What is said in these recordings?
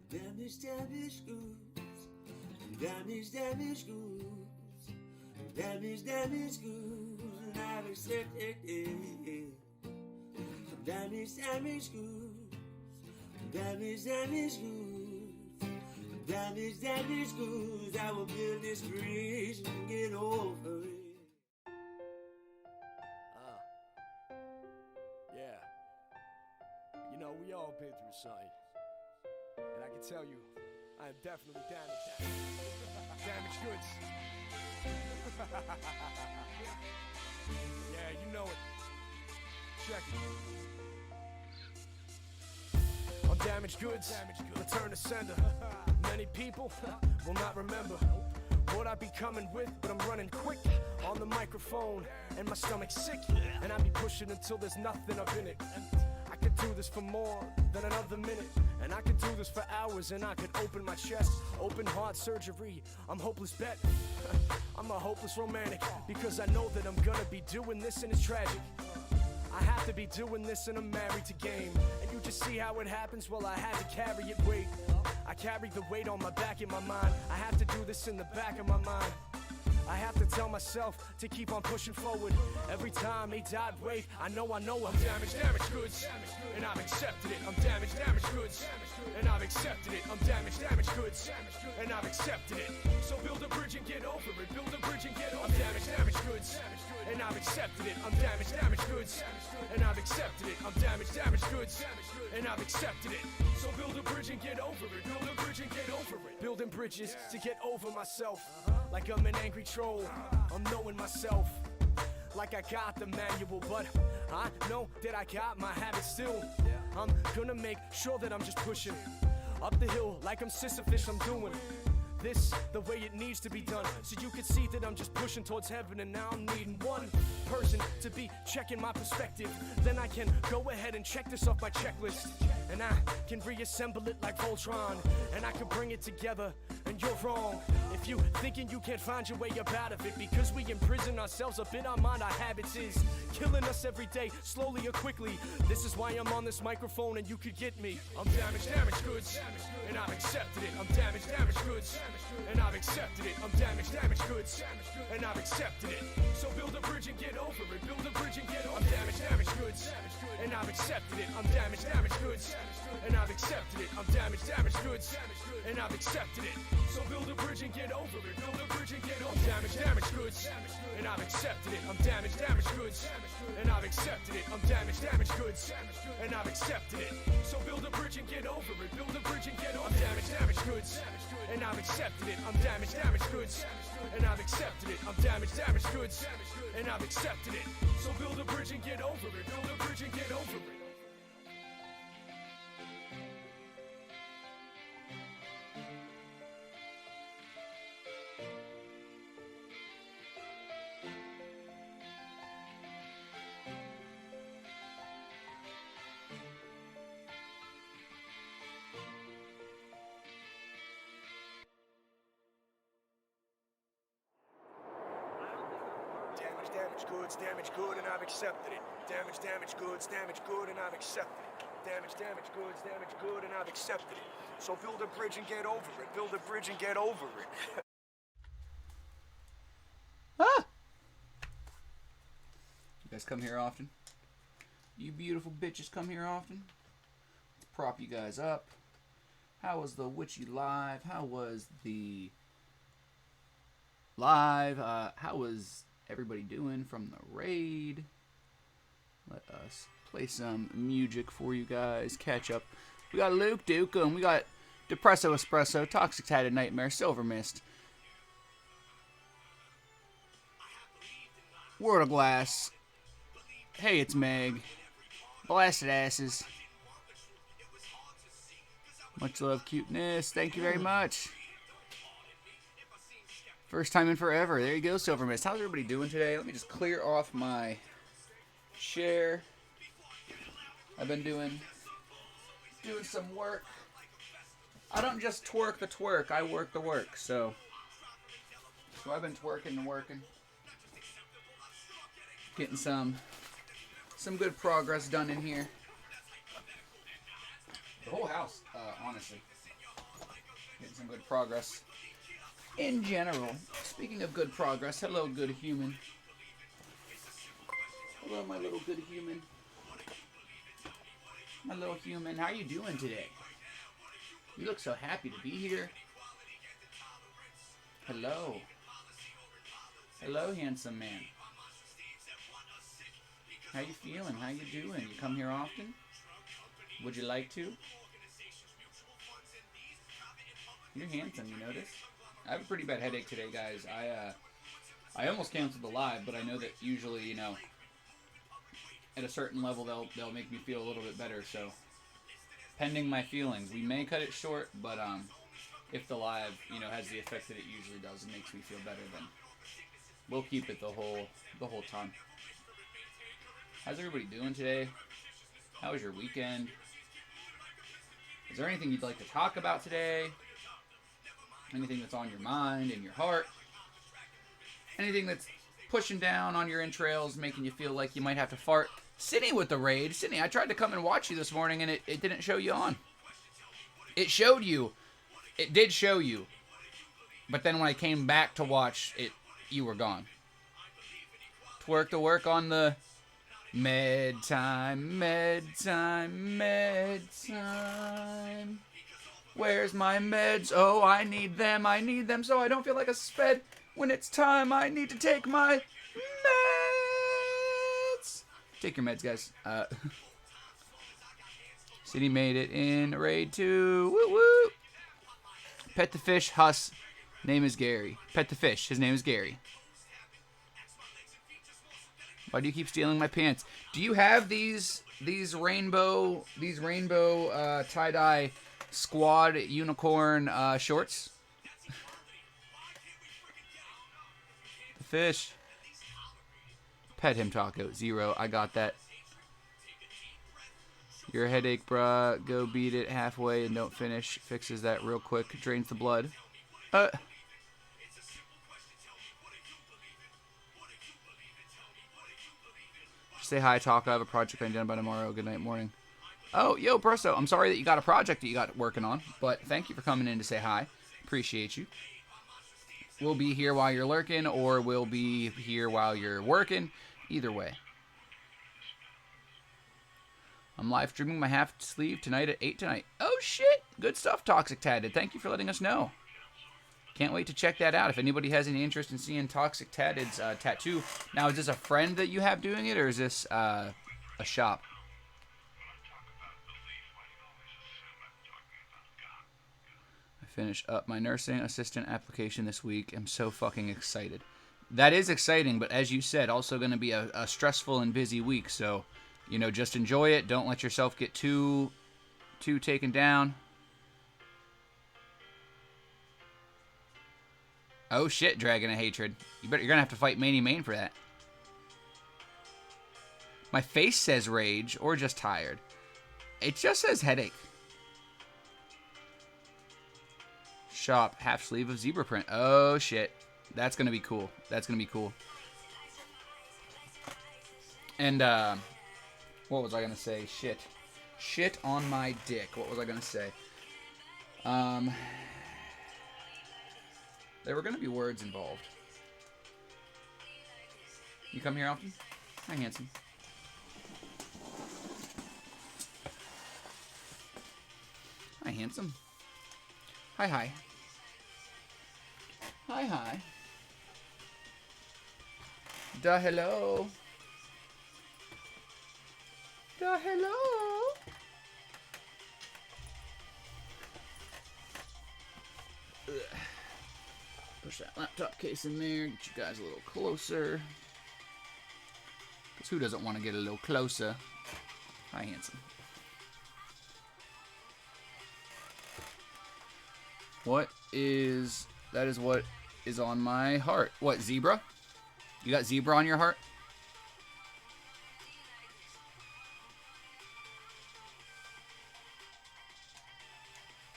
Damage, damage goods. Damage, damage goods. Damage, damage goods. And I've accepted it. Damage, damage goods. Damage, damage goods. Damage, damage goods. I will build this bridge and get over it. Yeah. You know, we all been through something. And I can tell you, I am definitely damaged. Damaged goods. Yeah, you know it. Check it. I'm damaged goods. Return to sender. Many people will not remember what I be coming with, but I'm running quick on the microphone, and my stomach's sick, and I be pushing until there's nothing up in it. I could do this for more than another minute, and I could do this for hours, and I could open my chest, open heart surgery. I'm hopeless bet. I'm a hopeless romantic, because I know that I'm gonna be doing this, and it's tragic. I have to be doing this and I'm married to game. And you just see how it happens, well I had to carry it, wait. I carry the weight on my back in my mind. I have to do this in the back of my mind. I have to tell myself to keep on pushing forward. Every time he died, wait, I know I'm damaged, damaged goods, and I've accepted it. I'm damaged, damaged goods, and I've accepted it. I'm damaged, damaged goods, and I've accepted it. So build a bridge and get over it. Build a bridge and get over it. I'm damaged, damaged goods, and I've accepted it. I'm damaged, damaged goods, and I've accepted it. I'm damaged, damaged goods, and I've accepted it. So build a bridge and get over it. Build a bridge and get over it. Building bridges to get over myself. Like I'm an angry troll, I'm knowing myself. Like I got the manual, but I know that I got my habits still. I'm gonna make sure that I'm just pushing up the hill like I'm Sisyphus. I'm doing this the way it needs to be done, so you can see that I'm just pushing towards heaven. And now I'm needing one person to be checking my perspective. Then I can go ahead and check this off my checklist, and I can reassemble it like Voltron, and I can bring it together. And you're wrong if you thinking you can't find your way up out of it, because we imprison ourselves up in our mind. Our habits is killing us every day, slowly or quickly. This is why I'm on this microphone, and you could get me. I'm damaged, damaged goods, and I've accepted it. I'm damaged, damaged goods, and I've accepted it. I'm damaged, damaged goods, and I've accepted it. So build a bridge and get over it. Build a bridge and get over it. I'm damaged, damaged goods, and I've accepted it. I'm damaged, damaged goods, and I've accepted it. I'm damaged, damaged goods, and I've accepted it. So build a bridge and get over it. Build a bridge and get over it. I'm damaged, damaged goods, and I've accepted it. I'm damaged, damaged goods, and I've accepted it. I'm damaged, damaged goods, and I've accepted it. So build a bridge and get over it. Build a bridge and get over it. I'm damaged, damaged goods, and I've accepted it. I'm damaged, damaged goods, and I've accepted it. I'm damaged, damaged goods, and I've accepted it. So build a bridge and get over it. Build a bridge and get over it. Damage good, and I've accepted it. Damage goods, damage good, and I've accepted it. Damage goods, damage good, and I've accepted it. So build a bridge and get over it. Build a bridge and get over it. Ah! You guys come here often? You beautiful bitches come here often? Let's prop you guys up. How was the Witchy Live? How was the live? How was everybody doing from the raid? Let us play some music for you guys. Catch up. We got Luke Dukem. We got Depresso Espresso, Toxic Tatted Nightmare, Silver Mist, World of Glass. Hey, it's Meg. Blasted Asses. Much love, cuteness. Thank you very much. First time in forever. There you go, Silver Mist. How's everybody doing today? Let me just clear off my share. I've been doing some work. I don't just twerk the twerk. I work the work. So I've been twerking and working. Getting some good progress done in here. The whole house, honestly. Getting some good progress. In general, speaking of good progress, hello, good human. Hello, my little good human. My little human, how you doing today? You look so happy to be here. Hello. Hello, handsome man. How you feeling? How you doing? You come here often? Would you like to? You're handsome, you notice? I have a pretty bad headache today, guys. I almost canceled the live, but I know that usually, you know, at a certain level they'll make me feel a little bit better, so pending my feelings. We may cut it short, but if the live, you know, has the effect that it usually does and makes me feel better, then we'll keep it the whole time. How's everybody doing today? How was your weekend? Is there anything you'd like to talk about today? Anything that's on your mind and your heart? Anything that's pushing down on your entrails, making you feel like you might have to fart? Sydney with the raid. Sydney, I tried to come and watch you this morning and it didn't show you on. It showed you. It did show you. But then when I came back to watch it, you were gone. Twerk to work on the med time, med time, med time. Where's my meds? Oh, I need them so I don't feel like a sped. When it's time, I need to take my meds. Take your meds, guys. City made it in raid 2. Woo woo. Pet the fish, Huss. Name is Gary. Pet the fish. His name is Gary. Why do you keep stealing my pants? Do you have these rainbow tie-dye squad unicorn shorts? The fish. Pet him, Taco. 0. I got that. Your headache, bruh. Go beat it halfway and don't finish. Fixes that real quick. Drains the blood. Say hi, Taco. I have a project I need done by tomorrow. Good night, morning. Oh, yo, Presto. I'm sorry that you got a project that you got working on, but thank you for coming in to say hi. Appreciate you. We'll be here while you're lurking, or we'll be here while you're working. Either way. I'm live streaming my half sleeve tonight at 8 tonight. Oh, shit. Good stuff, Toxic Tadded. Thank you for letting us know. Can't wait to check that out. If anybody has any interest in seeing Toxic Tadded's tattoo. Now, is this a friend that you have doing it, or is this a shop? I finished up my nursing assistant application this week. I'm so fucking excited. That is exciting, but as you said, also going to be a stressful and busy week. So, you know, just enjoy it. Don't let yourself get too taken down. Oh shit, Dragon of Hatred. You're gonna have to fight Manny Main for that. My face says rage, or just tired. It just says headache. Shop, half sleeve of zebra print. Oh shit. That's gonna be cool. That's gonna be cool. And what was I gonna say? Shit on my dick. What was I gonna say? There were going to be words involved. You come here often? Hi, handsome. Hi, handsome. Hi, hi. Hi, hi. Da hello. Da hello. Ugh. Push that laptop case in there, get you guys a little closer. Because who doesn't want to get a little closer? Hi, handsome. That is what is on my heart. What, zebra? You got zebra on your heart?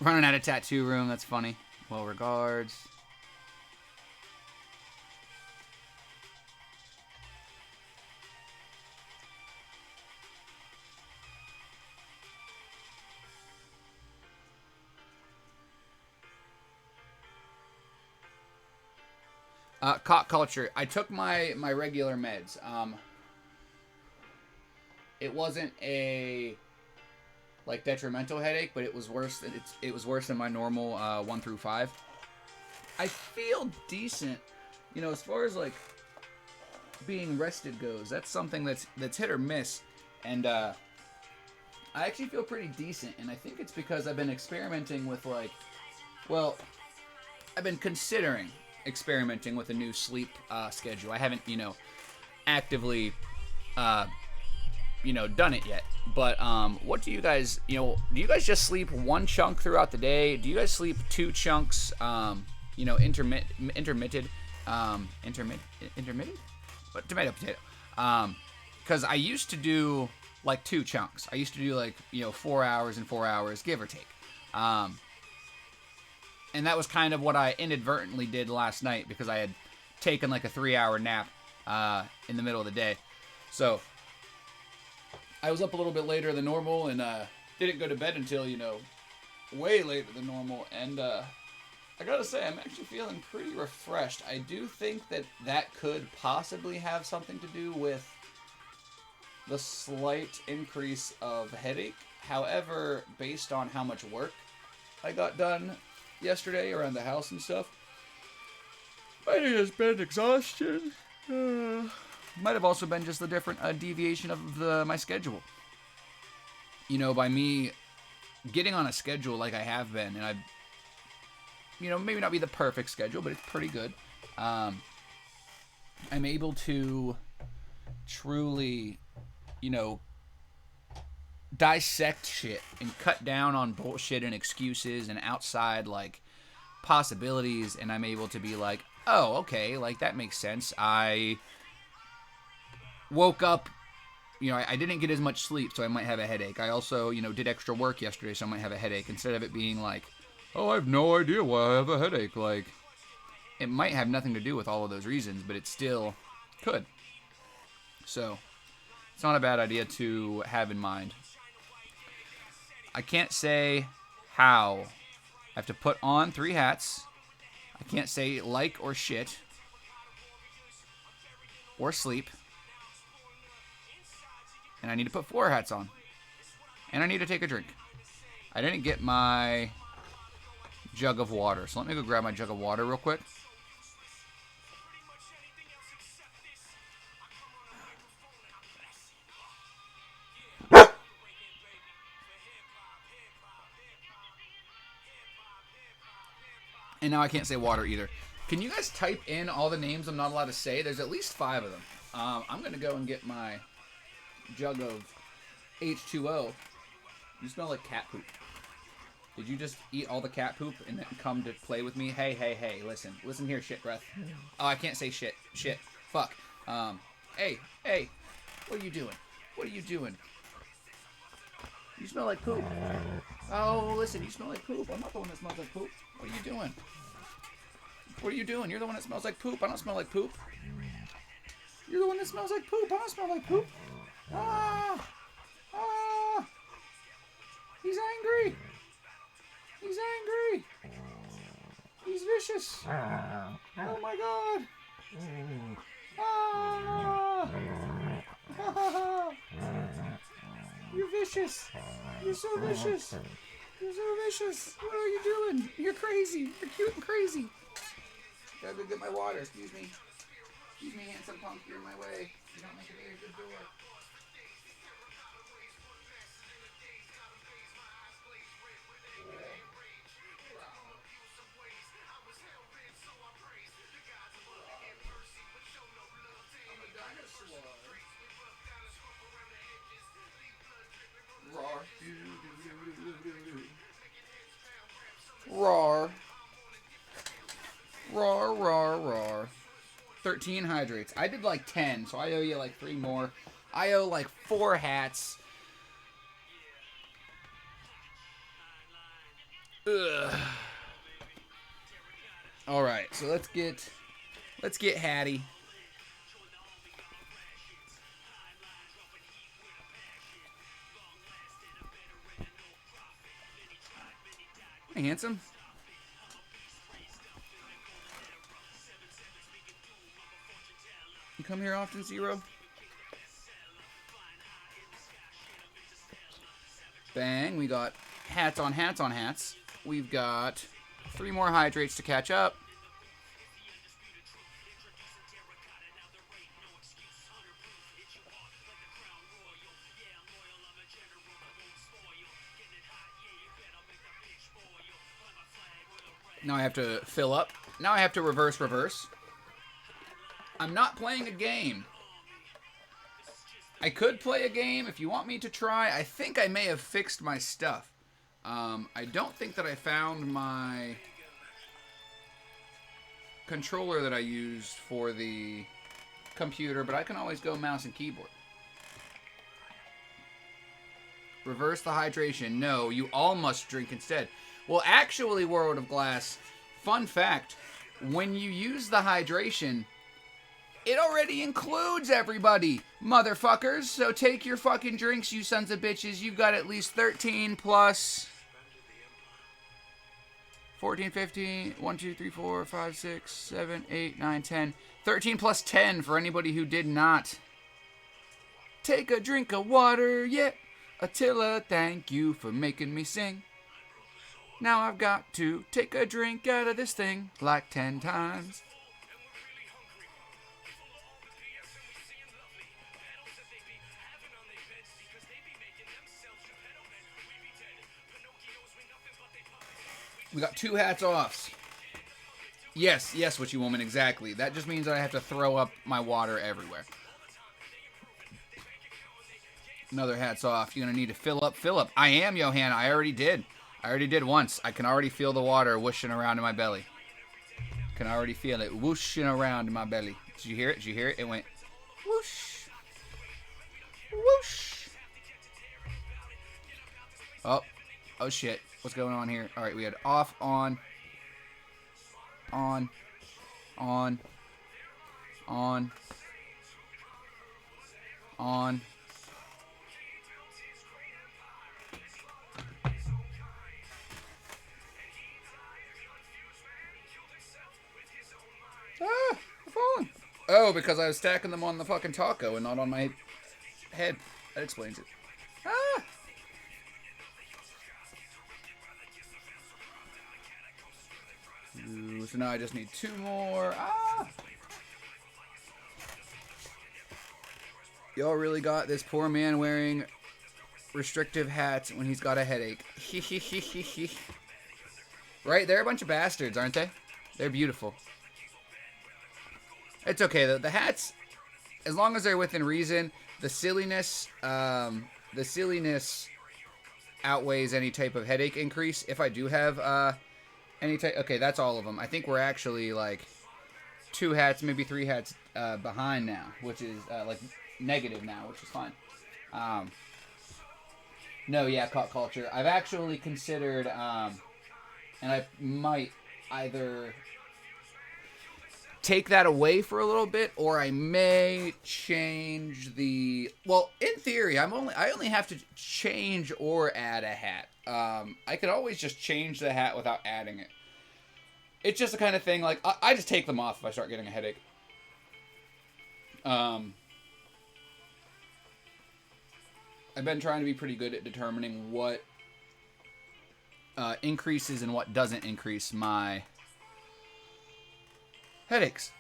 Running out of tattoo room, that's funny. Well, regards. Cock culture. I took my regular meds. It wasn't a like detrimental headache, but it was worse than it was worse than my normal 1 through 5. I feel decent, you know, as far as like being rested goes. That's something that's hit or miss, and I actually feel pretty decent. And I think it's because I've been experimenting with like, well, I've been considering experimenting with a new sleep schedule. I haven't, you know, actively, you know, done it yet. But what do you guys, you know, do you guys just sleep one chunk throughout the day? Do you guys sleep 2 chunks? You know, intermittent? What? Tomato, potato. Because I used to do like 2 chunks. I used to do like, you know, 4 hours and 4 hours, give or take. And that was kind of what I inadvertently did last night because I had taken like a 3-hour nap in the middle of the day. So I was up a little bit later than normal and didn't go to bed until, you know, way later than normal. And I gotta say, I'm actually feeling pretty refreshed. I do think that could possibly have something to do with the slight increase of headache. However, based on how much work I got done yesterday around the house and stuff, might have just been exhaustion. Might have also been just the different deviation of my schedule. You know, by me getting on a schedule like I have been, and I've, you know, maybe not be the perfect schedule, but it's pretty good. I'm able to truly, you know, dissect shit and cut down on bullshit and excuses and outside like possibilities, and I'm able to be like, oh, okay, like that makes sense. I woke up, you know, I didn't get as much sleep, so I might have a headache. I also, you know, did extra work yesterday, so I might have a headache. Instead of it being like, oh, I have no idea why I have a headache. Like, it might have nothing to do with all of those reasons, but it still could. So, it's not a bad idea to have in mind. I can't say how. I have to put on 3 hats. I can't say like or shit. Or sleep. And I need to put 4 hats on. And I need to take a drink. I didn't get my jug of water. So let me go grab my jug of water real quick. And now I can't say water either. Can you guys type in all the names I'm not allowed to say? There's at least 5 of them. I'm going to go and get my jug of H2O. You smell like cat poop. Did you just eat all the cat poop and then come to play with me? Hey, hey, hey, listen. Listen here, shit breath. Oh, I can't say shit. Shit. Fuck. Hey, hey. What are you doing? What are you doing? You smell like poop. Oh, listen, you smell like poop. I'm not the one that smells like poop. What are you doing? What are you doing? You're the one that smells like poop. I don't smell like poop. You're the one that smells like poop. I don't smell like poop. Ah! Ah! He's angry. He's angry. He's vicious. Oh my god. Ah! You're vicious. You're so vicious. You're so vicious. What are you doing? You're crazy. You're cute and crazy. Gotta go get my water. Excuse me. Excuse me, handsome punk. You're in my way. You don't make a very good door. Roar. Roar, roar, roar. 13 hydrates. I did like 10, so I owe you like 3 more. I owe like 4 hats. Ugh. All right, so let's get Hattie. Hey, handsome. You come here often, Zero? Bang. We got hats on hats on hats. We've got 3 more hydrates to catch up. Now I have to fill up. Now I have to reverse. I'm not playing a game. I could play a game if you want me to try. I think I may have fixed my stuff. I don't think that I found my controller that I used for the computer, but I can always go mouse and keyboard. Reverse the hydration. No, you all must drink instead. Well, actually, World of Glass, fun fact, when you use the hydration, it already includes everybody, motherfuckers. So take your fucking drinks, you sons of bitches. You've got at least 13 plus 14, 15, 1, 2, 3, 4, 5, 6, 7, 8, 9, 10. 13 plus 10 for anybody who did not. Take a drink of water, yeah. Attila, thank you for making me sing. Now I've got to take a drink out of this thing like 10 times. We got 2 hats offs. Yes, witchy woman, exactly. That just means that I have to throw up my water everywhere. Another hats off. You're going to need to fill up. I am, Johanna. I already did once. I can already feel the water whooshing around in my belly. Can already feel it whooshing around in my belly. Did you hear it? It went whoosh. Whoosh. Oh shit. What's going on here? All right, we had off, on. Ah, I'm falling. Oh, because I was stacking them on the fucking taco and not on my head. That explains it. Ah! Ooh, so now I just need 2 more. Ah! Y'all really got this poor man wearing restrictive hats when he's got a headache. Right? They're a bunch of bastards, aren't they? They're beautiful. It's okay though. The hats, as long as they're within reason, the silliness outweighs any type of headache increase. If I do have any type, okay, that's all of them. I think we're actually like 2 hats, maybe 3 hats behind now, which is like negative now, which is fine. No, yeah, Caught Culture. I've actually considered, and I might either take that away for a little bit, or I may change the. Well, in theory, I only have to change or add a hat. I could always just change the hat without adding it. It's just the kind of thing like I just take them off if I start getting a headache. I've been trying to be pretty good at determining what increases and what doesn't increase my headaches,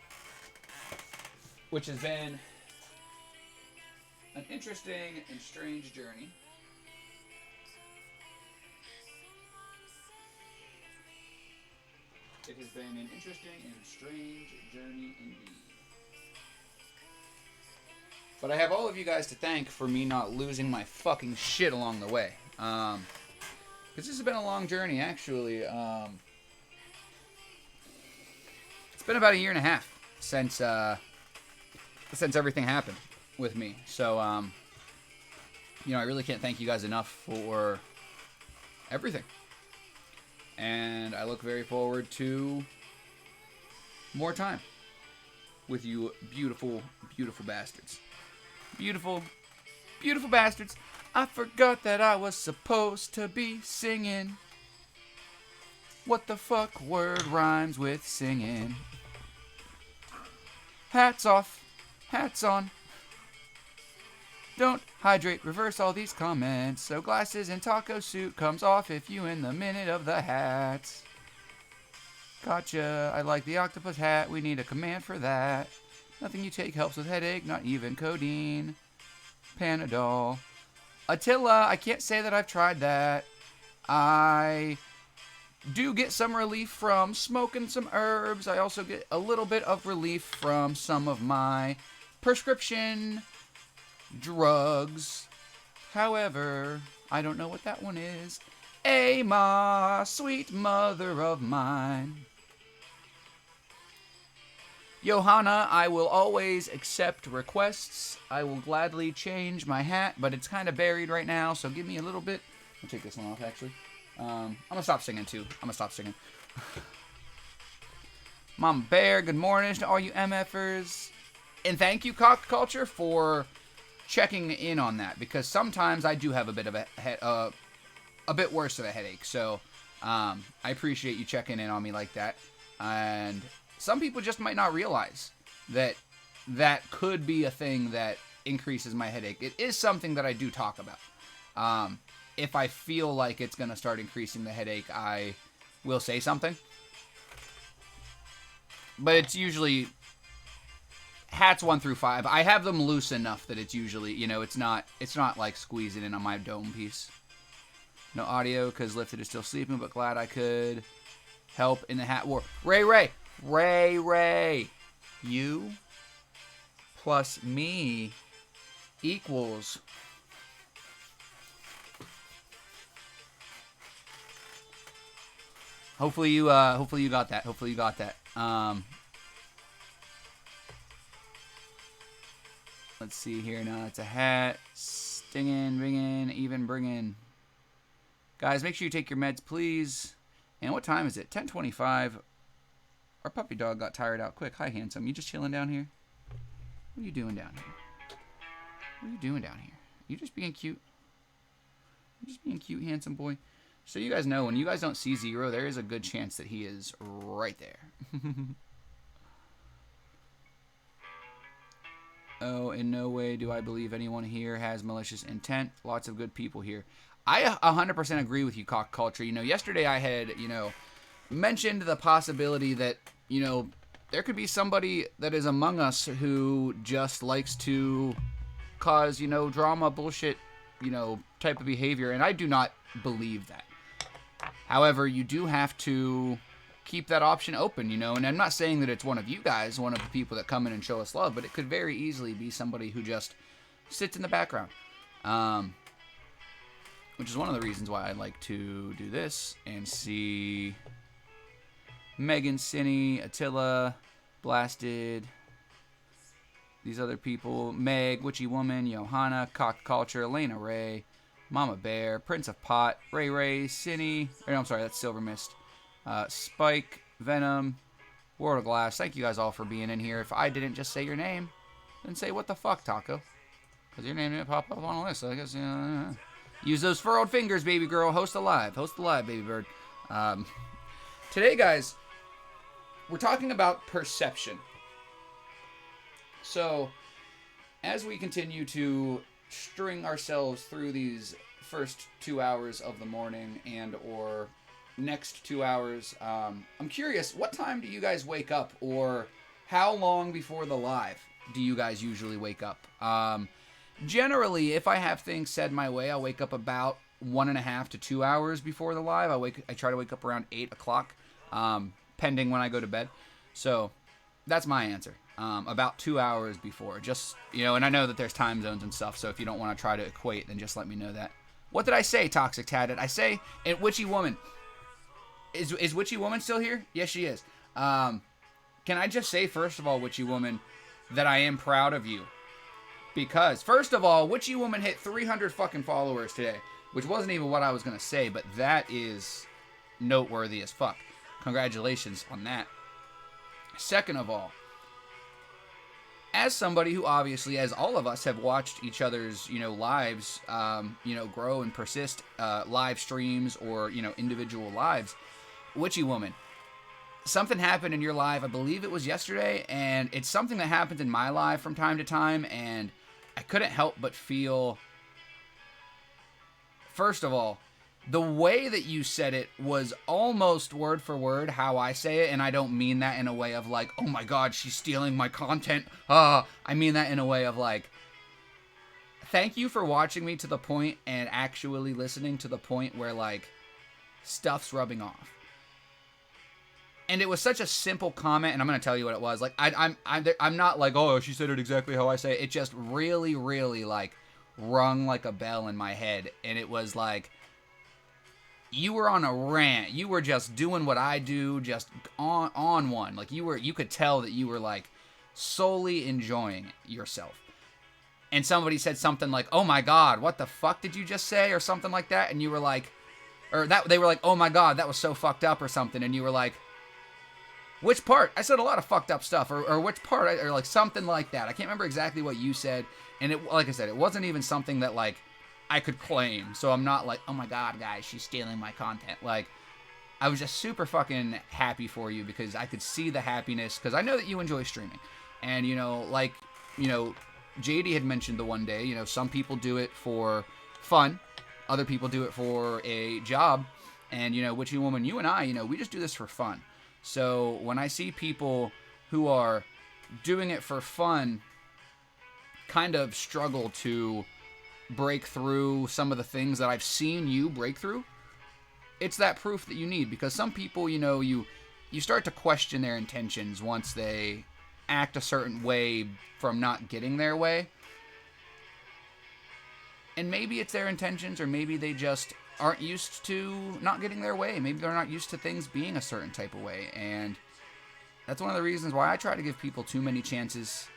which has been an interesting and strange journey. It has been an interesting and strange journey indeed. But I have all of you guys to thank for me not losing my fucking shit along the way. Because this has been a long journey, actually. It's been about 1.5 years since everything happened with me. So, you know, I really can't thank you guys enough for everything. And I look very forward to more time with you beautiful, beautiful bastards. Beautiful, beautiful bastards. I forgot that I was supposed to be singing. What the fuck word rhymes with singing? Hats off. hats on. Don't hydrate, reverse all these comments. So glasses and taco suit comes off if you in the minute of the hats. Gotcha, I like the octopus hat, we need a command for that. Nothing you take helps with headache, not even codeine. Panadol. Attila, I can't say that I've tried that. I do get some relief from smoking some herbs. I also get a little bit of relief from some of my prescription drugs. However, I don't know what that one is. Ma, sweet mother of mine. Johanna, I will always accept requests. I will gladly change my hat, but it's kind of buried right now, so give me a little bit. I'll take this one off, actually. I'm going to stop singing, too. Mama Bear, good morning to all you MFers. And thank you, Cock Culture, for checking in on that, because sometimes I do have a bit of a bit worse of a headache. So I appreciate you checking in on me like that. And some people just might not realize that that could be a thing that increases my headache. It is something that I do talk about. If I feel like it's going to start increasing the headache, I will say something. But it's usually hats 1 through 5. I have them loose enough that it's usually, it's not like squeezing in on my dome piece. No audio because Lifted is still sleeping, but glad I could help in the hat war. Ray, you plus me equals Hopefully you got that. Let's see here. Now it's a hat. Stinging, ringing, even bringing. Guys, make sure you take your meds, please. And what time is it? 10:25. Our puppy dog got tired out quick. Hi, handsome. You just chilling down here? What are you doing down here? You just being cute? You just being cute, handsome boy? So you guys know, when you guys don't see Zero, there is a good chance that he is right there. Oh, in no way do I believe anyone here has malicious intent. Lots of good people here. I 100% agree with you, Cock Culture. Yesterday I had, mentioned the possibility that, there could be somebody that is among us who just likes to cause, drama, bullshit, type of behavior. And I do not believe that. However, you do have to keep that option open, and I'm not saying that it's one of you guys, one of the people that come in and show us love, but it could very easily be somebody who just sits in the background. Which is one of the reasons why I like to do this and see Megan, Cinny, Attila, Blasted, these other people, Meg, Witchy Woman, Johanna, Cock Culture, Elena Ray, Mama Bear, Prince of Pot, Ray, Cinny, I'm sorry, that's Silver Mist, Spike, Venom, World of Glass. Thank you guys all for being in here. If I didn't just say your name, then say what the fuck, Taco, because your name didn't pop up on the list. So I guess use those furrowed fingers, baby girl. Host alive, baby bird. Today, guys, we're talking about perception. So, as we continue to string ourselves through these first 2 hours of the morning and or next 2 hours, I'm curious, what time do you guys wake up, or how long before the live do you guys usually wake up? Generally, if I have things said my way, I'll wake up about 1.5 to 2 hours before the live. I try to wake up around 8 o'clock, pending when I go to bed. So that's my answer. About 2 hours before, just, and I know that there's time zones and stuff, so if you don't want to try to equate, then just let me know that. What did I say, Toxic Tatted? I say, and Witchy Woman. Is Witchy Woman still here? Yes, she is. Can I just say, first of all, Witchy Woman, that I am proud of you. Because, first of all, Witchy Woman hit 300 fucking followers today, which wasn't even what I was going to say, but that is noteworthy as fuck. Congratulations on that. Second of all, as somebody who obviously, as all of us, have watched each other's, lives, grow and persist, live streams or, individual lives, Witchy Woman, something happened in your life, I believe it was yesterday, and it's something that happens in my life from time to time, and I couldn't help but feel, first of all, the way that you said it was almost word for word how I say it, and I don't mean that in a way of like, oh my god, she's stealing my content. I mean that in a way of like, thank you for watching me to the point and actually listening to the point where like stuff's rubbing off. And it was such a simple comment, and I'm gonna tell you what it was. Like I'm not like, oh, she said it exactly how I say it. It just really, really like rung like a bell in my head, and it was like, you were on a rant. You were just doing what I do, just on one. Like you could tell that you were like solely enjoying yourself. And somebody said something like, "Oh my God, what the fuck did you just say?" or something like that, and you were like, they were like, "Oh my God, that was so fucked up," or something, and you were like, which part? I said a lot of fucked up stuff, or which part, or like something like that. I can't remember exactly what you said, and it, like I said, it wasn't even something that like I could claim, so I'm not like, oh my god, guys, she's stealing my content. Like, I was just super fucking happy for you because I could see the happiness, because I know that you enjoy streaming. And, you know, like, you know, JD had mentioned the one day, you know, some people do it for fun, other people do it for a job, and, you know, Witchy Woman, you and I, you know, we just do this for fun. So when I see people who are doing it for fun kind of struggle to break through some of the things that I've seen you break through, it's that proof that you need, because some people, you know, you start to question their intentions once they act a certain way from not getting their way. And maybe it's their intentions, or maybe they just aren't used to not getting their way. Maybe they're not used to things being a certain type of way. And that's one of the reasons why I try to give people too many chances,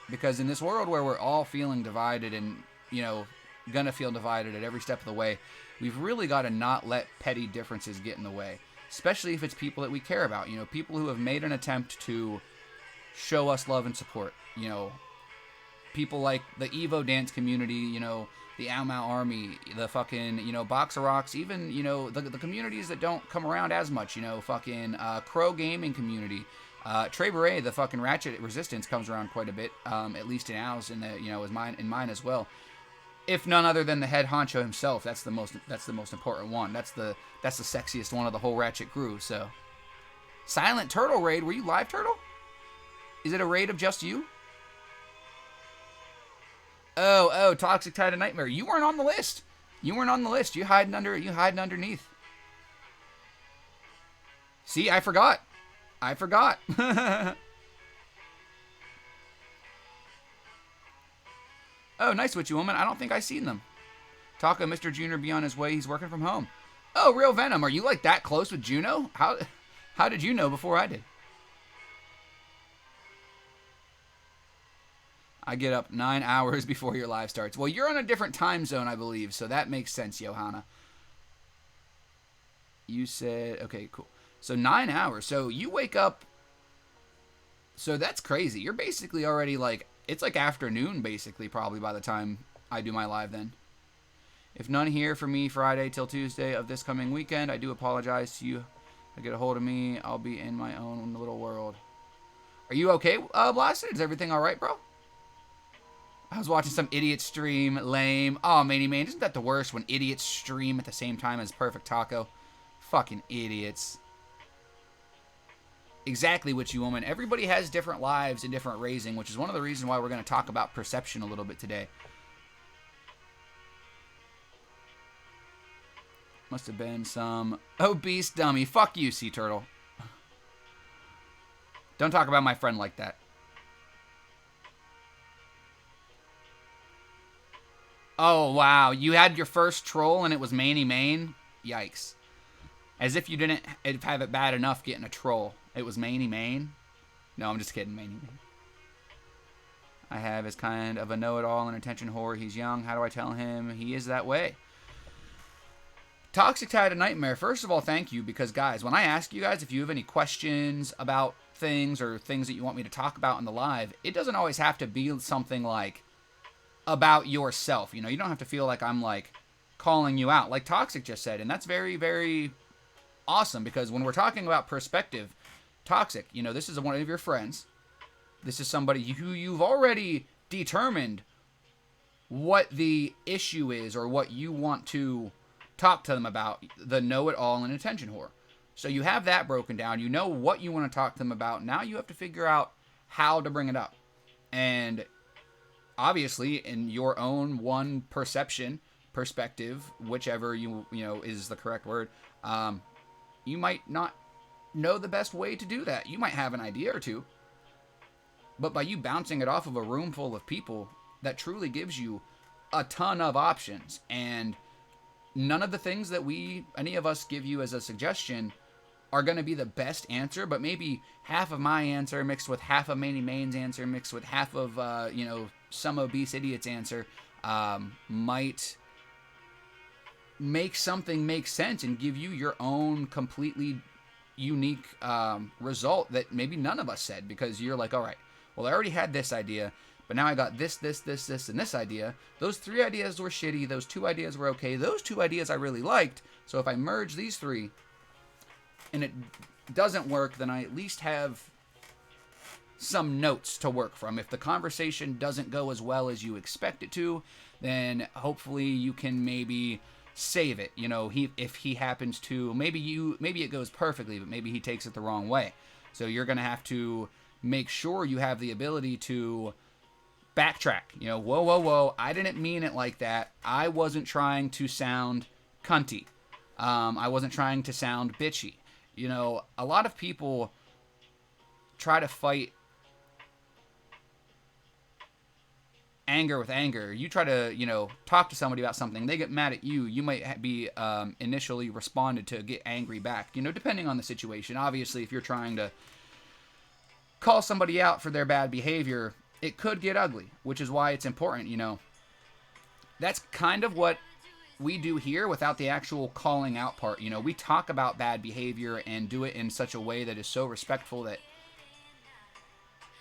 because in this world where we're all feeling divided and, you know, gonna feel divided at every step of the way, we've really got to not let petty differences get in the way, especially if it's people that we care about, you know, people who have made an attempt to show us love and support, you know, people like the Evo dance community, you know, the Ao Mao army, the fucking, you know, Boxer Rocks, even, you know, the communities that don't come around as much, you know, fucking Crow Gaming community, Trey Beret, the fucking Ratchet Resistance comes around quite a bit, at least in ours, and you know, in mine as well. If none other than the head honcho himself, that's the most important one. That's the sexiest one of the whole Ratchet crew. So, Silent Turtle raid. Were you live, Turtle? Is it a raid of just you? Oh, Toxic Titan Nightmare. You weren't on the list. You weren't on the list. You hiding underneath. See, I forgot. Oh, nice Witchy Woman. I don't think I seen them. Taco, Mr. Junior be on his way. He's working from home. Oh, Real Venom. Are you like that close with Juno? How did you know before I did? I get up 9 hours before your live starts. Well, you're on a different time zone, I believe, so that makes sense, Johanna. You said, okay, cool. So 9 hours. So you wake up. So that's crazy. You're basically already like, it's like afternoon, basically, probably by the time I do my live then. If none here for me Friday till Tuesday of this coming weekend, I do apologize to you. I get a hold of me, I'll be in my own little world. Are you okay, Blasted? Is everything all right, bro? I was watching some idiot stream, lame. Oh, man, isn't that the worst when idiots stream at the same time as Perfect Taco? Fucking idiots. Exactly, Witchy Woman. Everybody has different lives and different raising, which is one of the reasons why we're going to talk about perception a little bit today. Must have been some obese dummy. Fuck you, Sea Turtle. Don't talk about my friend like that. Oh, wow. You had your first troll and it was Manny Main? Yikes. As if you didn't have it bad enough getting a troll. It was Manny Main? No, I'm just kidding, Manny Main. I have is kind of a know-it-all and attention whore. He's young. How do I tell him he is that way? Toxic Titan Nightmare. First of all, thank you, because, guys, when I ask you guys if you have any questions about things or things that you want me to talk about in the live, it doesn't always have to be something like about yourself. You know, you don't have to feel like I'm, like, calling you out, like Toxic just said. And that's very, very awesome, because when we're talking about perspective, toxic. You know, this is one of your friends. This is somebody who you've already determined what the issue is or what you want to talk to them about, the know-it-all and attention whore. So you have that broken down. You know what you want to talk to them about. Now you have to figure out how to bring it up. And obviously, in your own one perspective, whichever you know is the correct word, you might not know the best way to do that. You might have an idea or two. But by you bouncing it off of a room full of people, that truly gives you a ton of options. And none of the things that any of us give you as a suggestion are going to be the best answer, but maybe half of my answer mixed with half of Manny Main's answer mixed with half of, some obese idiot's answer might make something make sense and give you your own completely unique result that maybe none of us said, because you're like, all right, well, I already had this idea, but now I got this, and this idea. Those 3 ideas were shitty. Those 2 ideas were okay. Those 2 ideas I really liked. So if I merge these 3 and it doesn't work, then I at least have some notes to work from. If the conversation doesn't go as well as you expect it to, then hopefully you can maybe save it. You know, if he happens to, maybe it goes perfectly, but maybe he takes it the wrong way. So you're going to have to make sure you have the ability to backtrack. You know, whoa, I didn't mean it like that. I wasn't trying to sound cunty. I wasn't trying to sound bitchy. You know, a lot of people try to fight anger with anger. You try to, talk to somebody about something. They get mad at you. You might be initially responded to get angry back, depending on the situation. Obviously, if you're trying to call somebody out for their bad behavior, it could get ugly, which is why it's important, That's kind of what we do here without the actual calling out part. We talk about bad behavior and do it in such a way that is so respectful that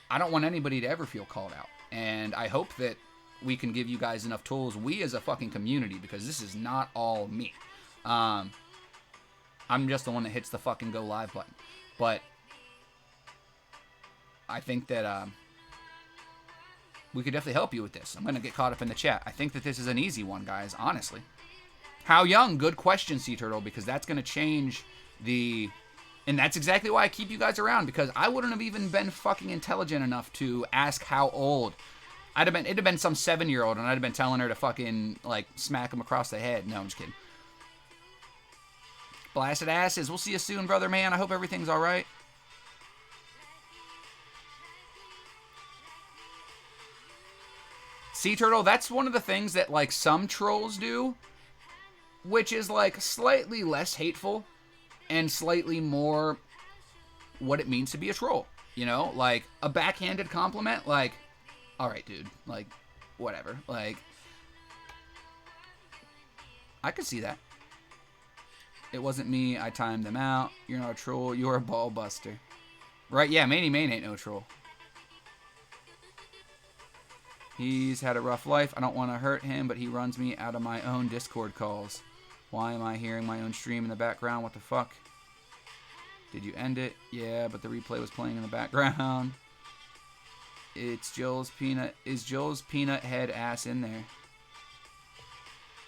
I don't want anybody to ever feel called out. And I hope that we can give you guys enough tools, we as a fucking community, because this is not all me. I'm just the one that hits the fucking go live button. But I think that we could definitely help you with this. I'm going to get caught up in the chat. I think that this is an easy one, guys, honestly. How young? Good question, Sea Turtle, because that's going to change the... And that's exactly why I keep you guys around, because I wouldn't have even been fucking intelligent enough to ask how old. It'd have been some 7-year-old, and I'd have been telling her to fucking, smack him across the head. No, I'm just kidding. Blasted asses. We'll see you soon, brother man. I hope everything's alright. Sea Turtle, that's one of the things that, some trolls do, which is, slightly less hateful and slightly more what it means to be a troll. A backhanded compliment, all right, dude, whatever. I could see that. It wasn't me. I timed them out. You're not a troll. You're a ball buster. Right, yeah, Manny Main ain't no troll. He's had a rough life. I don't want to hurt him, but he runs me out of my own Discord calls. Why am I hearing my own stream in the background? What the fuck? Did you end it? Yeah, but the replay was playing in the background. It's Joel's peanut. Is Joel's peanut head ass in there?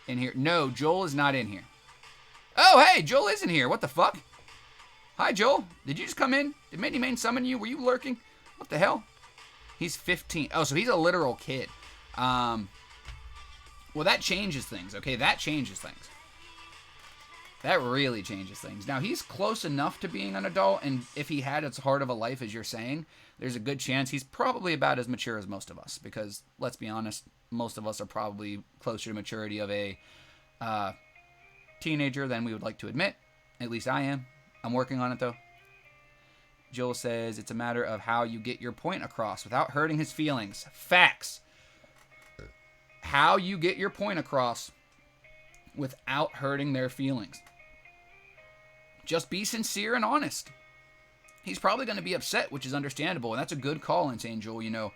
In here? No, Joel is not in here. Oh, hey, Joel is in here. What the fuck? Hi, Joel. Did you just come in? Did Mandy Main summon you? Were you lurking? What the hell? He's 15. Oh, so he's a literal kid. Well, that changes things, okay? That changes things. That really changes things. Now, he's close enough to being an adult, and if he had as hard of a life as you're saying, there's a good chance he's probably about as mature as most of us, because, let's be honest, most of us are probably closer to maturity of a teenager than we would like to admit. At least I am. I'm working on it, though. Joel says it's a matter of how you get your point across without hurting his feelings. Facts. How you get your point across without hurting their feelings. Just be sincere and honest. He's probably going to be upset, which is understandable, and that's a good call, Insane Joel.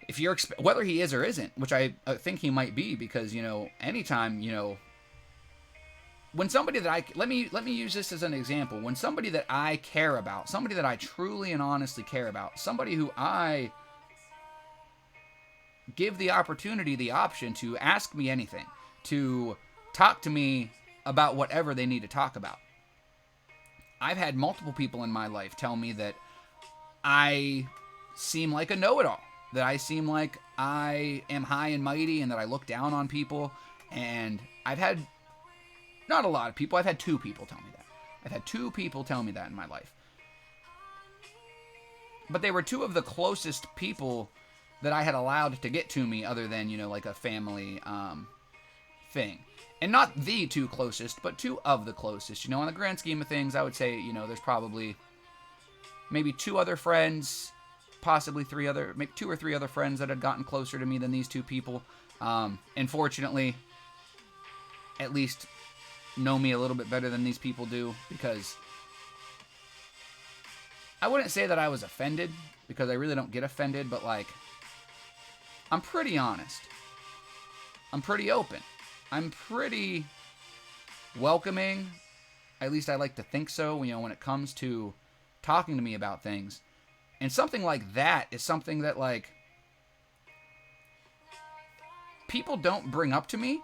If you're whether he is or isn't, which I think he might be, because anytime when somebody that let me use this as an example. When somebody that I care about, somebody that I truly and honestly care about, somebody who I give the opportunity, the option to ask me anything, to talk to me about whatever they need to talk about. I've had multiple people in my life tell me that I seem like a know-it-all, that I seem like I am high and mighty and that I look down on people. And I've had, not a lot of people, I've had 2 people tell me that. I've had 2 people tell me that in my life. But they were 2 of the closest people that I had allowed to get to me, other than, you know, like a family thing. And not the 2 closest, but 2 of the closest. You know, on the grand scheme of things, I would say, you know, there's probably maybe 2 other friends, possibly 3 other, maybe 2 or 3 other friends that had gotten closer to me than these 2 people. And fortunately, at least know me a little bit better than these people do, because I wouldn't say that I was offended, because I really don't get offended, but like, I'm pretty honest. I'm pretty open. I'm pretty welcoming. At least I like to think so, you know, when it comes to talking to me about things. And something like that is something that, like, people don't bring up to me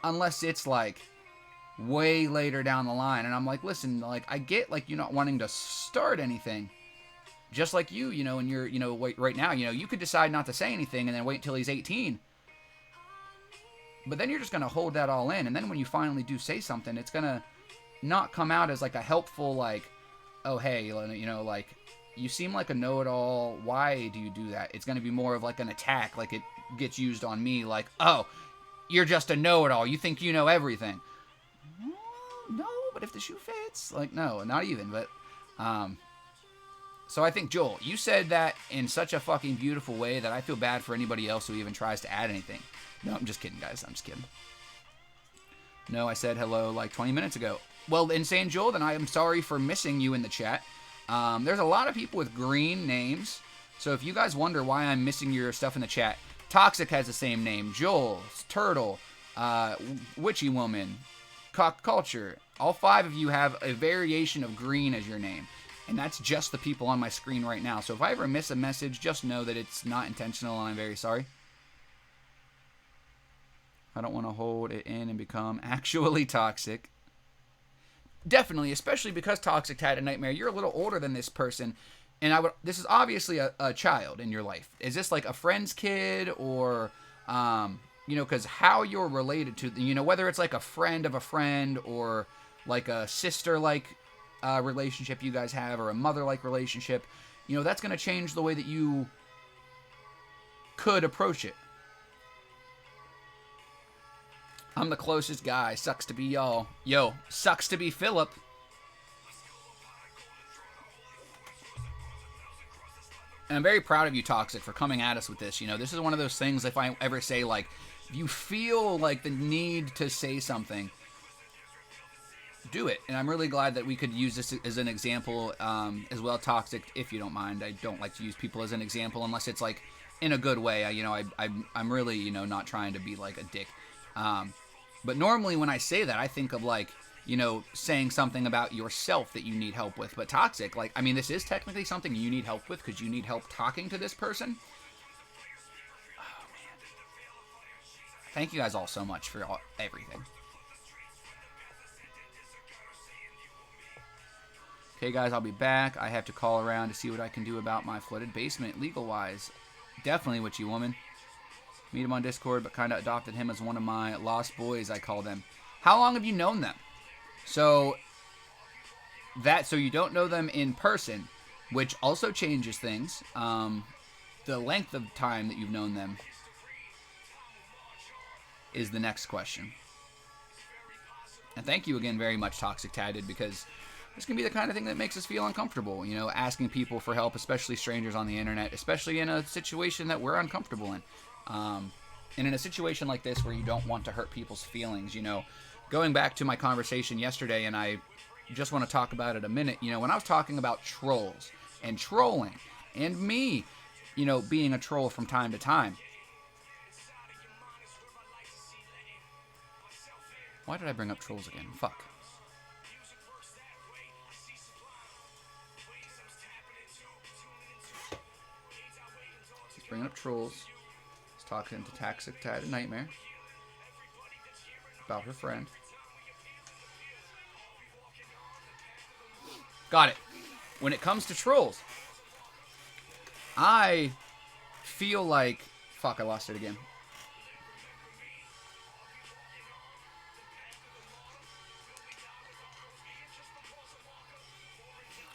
unless it's, like, way later down the line. And I'm like, listen, like, I get, like, you not wanting to start anything. Just like you know, and you're, you know, right now, you know, you could decide not to say anything and then wait until he's 18. But then you're just going to hold that all in. And then when you finally do say something, it's going to not come out as like a helpful, like, oh, hey, you know, like, you seem like a know-it-all. Why do you do that? It's going to be more of like an attack, like it gets used on me, like, oh, you're just a know-it-all. You think you know everything. No, but if the shoe fits, like, no, not even. But, so I think, Joel, you said that in such a fucking beautiful way that I feel bad for anybody else who even tries to add anything. No, I'm just kidding, guys. I'm just kidding. No, I said hello like 20 minutes ago. Well, insane Joel, then I am sorry for missing you in the chat. There's a lot of people with green names. So if you guys wonder why I'm missing your stuff in the chat, Toxic has the same name. Joel, Turtle, Witchy Woman, Cock Culture. All 5 of you have a variation of green as your name. And that's just the people on my screen right now. So if I ever miss a message, just know that it's not intentional and I'm very sorry. I don't want to hold it in and become actually toxic. Definitely, especially because Toxic had a nightmare. You're a little older than this person. And this is obviously a child in your life. Is this like a friend's kid or, you know, because how you're related to, you know, whether it's like a friend of a friend or like a sister-like relationship you guys have, or a mother-like relationship, you know, that's going to change the way that you could approach it. I'm the closest guy. Sucks to be y'all. Yo, sucks to be Philip. And I'm very proud of you, Toxic, for coming at us with this. You know, this is one of those things, if I ever say, like, if you feel like the need to say something, do it. And I'm really glad that we could use this as an example as well, Toxic, if you don't mind. I don't like to use people as an example unless it's, like, in a good way. I'm really, you know, not trying to be, like, a dick. But normally when I say that, I think of, like, you know, saying something about yourself that you need help with. But Toxic, like, I mean, this is technically something you need help with because you need help talking to this person. Oh, man. Thank you guys all so much for everything. Okay, guys, I'll be back. I have to call around to see what I can do about my flooded basement legal-wise. Definitely Witchy Woman. Meet him on Discord, but kind of adopted him as one of my lost boys, I call them. How long have you known them? So you don't know them in person, which also changes things. The length of time that you've known them is the next question. And thank you again very much, Toxic Tatted, because this can be the kind of thing that makes us feel uncomfortable, you know, asking people for help, especially strangers on the internet, especially in a situation that we're uncomfortable in. And in a situation like this where you don't want to hurt people's feelings, you know, going back to my conversation yesterday, and I just want to talk about it a minute, you know, when I was talking about trolls and trolling and me, you know, being a troll from time to time, Why did I bring up trolls again? Fuck. He's bringing up trolls. He's talking to Toxic Tad Nightmare about her friend. Got it. When it comes to trolls, I feel like... Fuck, I lost it again.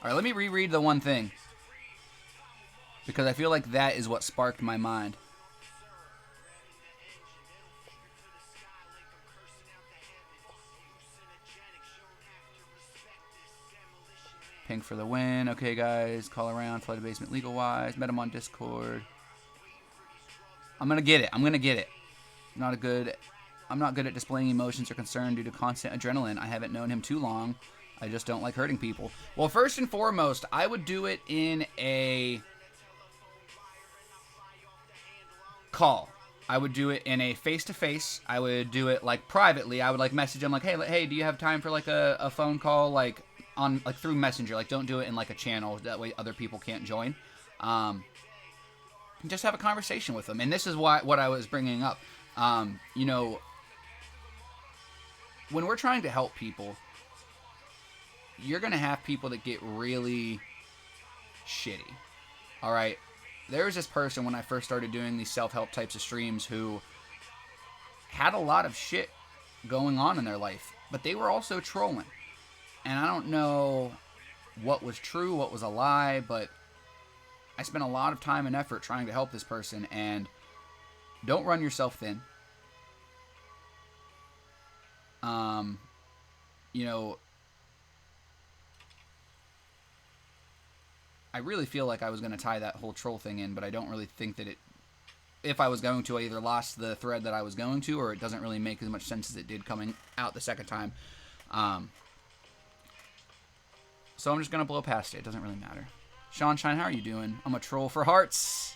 Alright, let me reread the one thing. Because I feel like that is what sparked my mind. Pink for the win. Okay, guys. Call around. Flooded basement legal-wise. Met him on Discord. I'm going to get it. I'm going to get it. I'm not good at displaying emotions or concern due to constant adrenaline. I haven't known him too long. I just don't like hurting people. Well, first and foremost, I would do it in a call. I would do it in a face-to-face. I would do it, like, privately. I would, like, message him, like, hey, do you have time for, like, a phone call, like, on, like, through Messenger? Like, don't do it in, like, a channel. That way other people can't join. Just have a conversation with them. And this is what I was bringing up. You know, when we're trying to help people, you're going to have people that get really shitty. All right? There was this person when I first started doing these self-help types of streams who had a lot of shit going on in their life, but they were also trolling. And I don't know what was true, what was a lie, but I spent a lot of time and effort trying to help this person, and don't run yourself thin. You know, I really feel like I was going to tie that whole troll thing in, but I don't really think that if I was going to, I either lost the thread that I was going to, or it doesn't really make as much sense as it did coming out the second time. So I'm just going to blow past it. It doesn't really matter. Sean Shine, how are you doing? I'm a troll for hearts.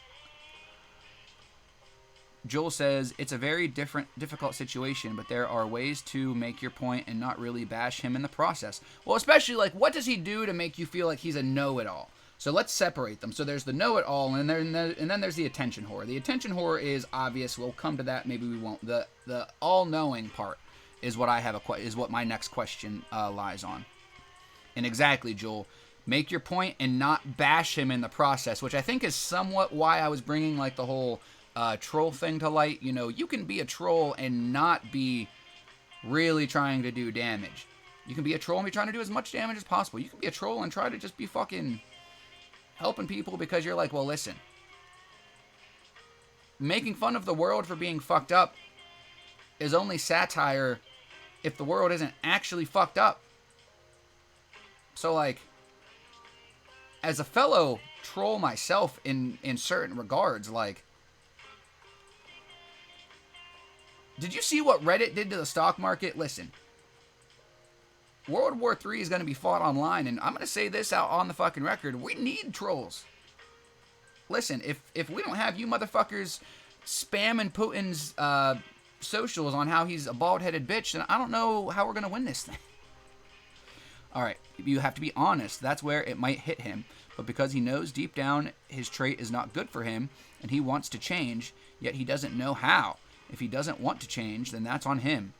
Joel says, it's a very difficult situation, but there are ways to make your point and not really bash him in the process. Well, especially, like, what does he do to make you feel like he's a know-it-all? So let's separate them. So there's the know-it-all, and then there's the attention whore. The attention whore is obvious. We'll come to that. Maybe we won't. The all-knowing part is what is what my next question lies on. And exactly, Joel, make your point and not bash him in the process, which I think is somewhat why I was bringing, like, the whole troll thing to light. You know, you can be a troll and not be really trying to do damage. You can be a troll and be trying to do as much damage as possible. You can be a troll and try to just be fucking helping people because you're like, well, listen, making fun of the world for being fucked up is only satire if the world isn't actually fucked up. So, like, as a fellow troll myself in certain regards, like, did you see what Reddit did to the stock market? Listen, World War III is going to be fought online, and I'm going to say this out on the fucking record. We need trolls. Listen, if we don't have you motherfuckers spamming Putin's socials on how he's a bald-headed bitch, then I don't know how we're going to win this thing. All right, you have to be honest. That's where it might hit him. But because he knows deep down his trait is not good for him, and he wants to change, yet he doesn't know how. If he doesn't want to change, then that's on him,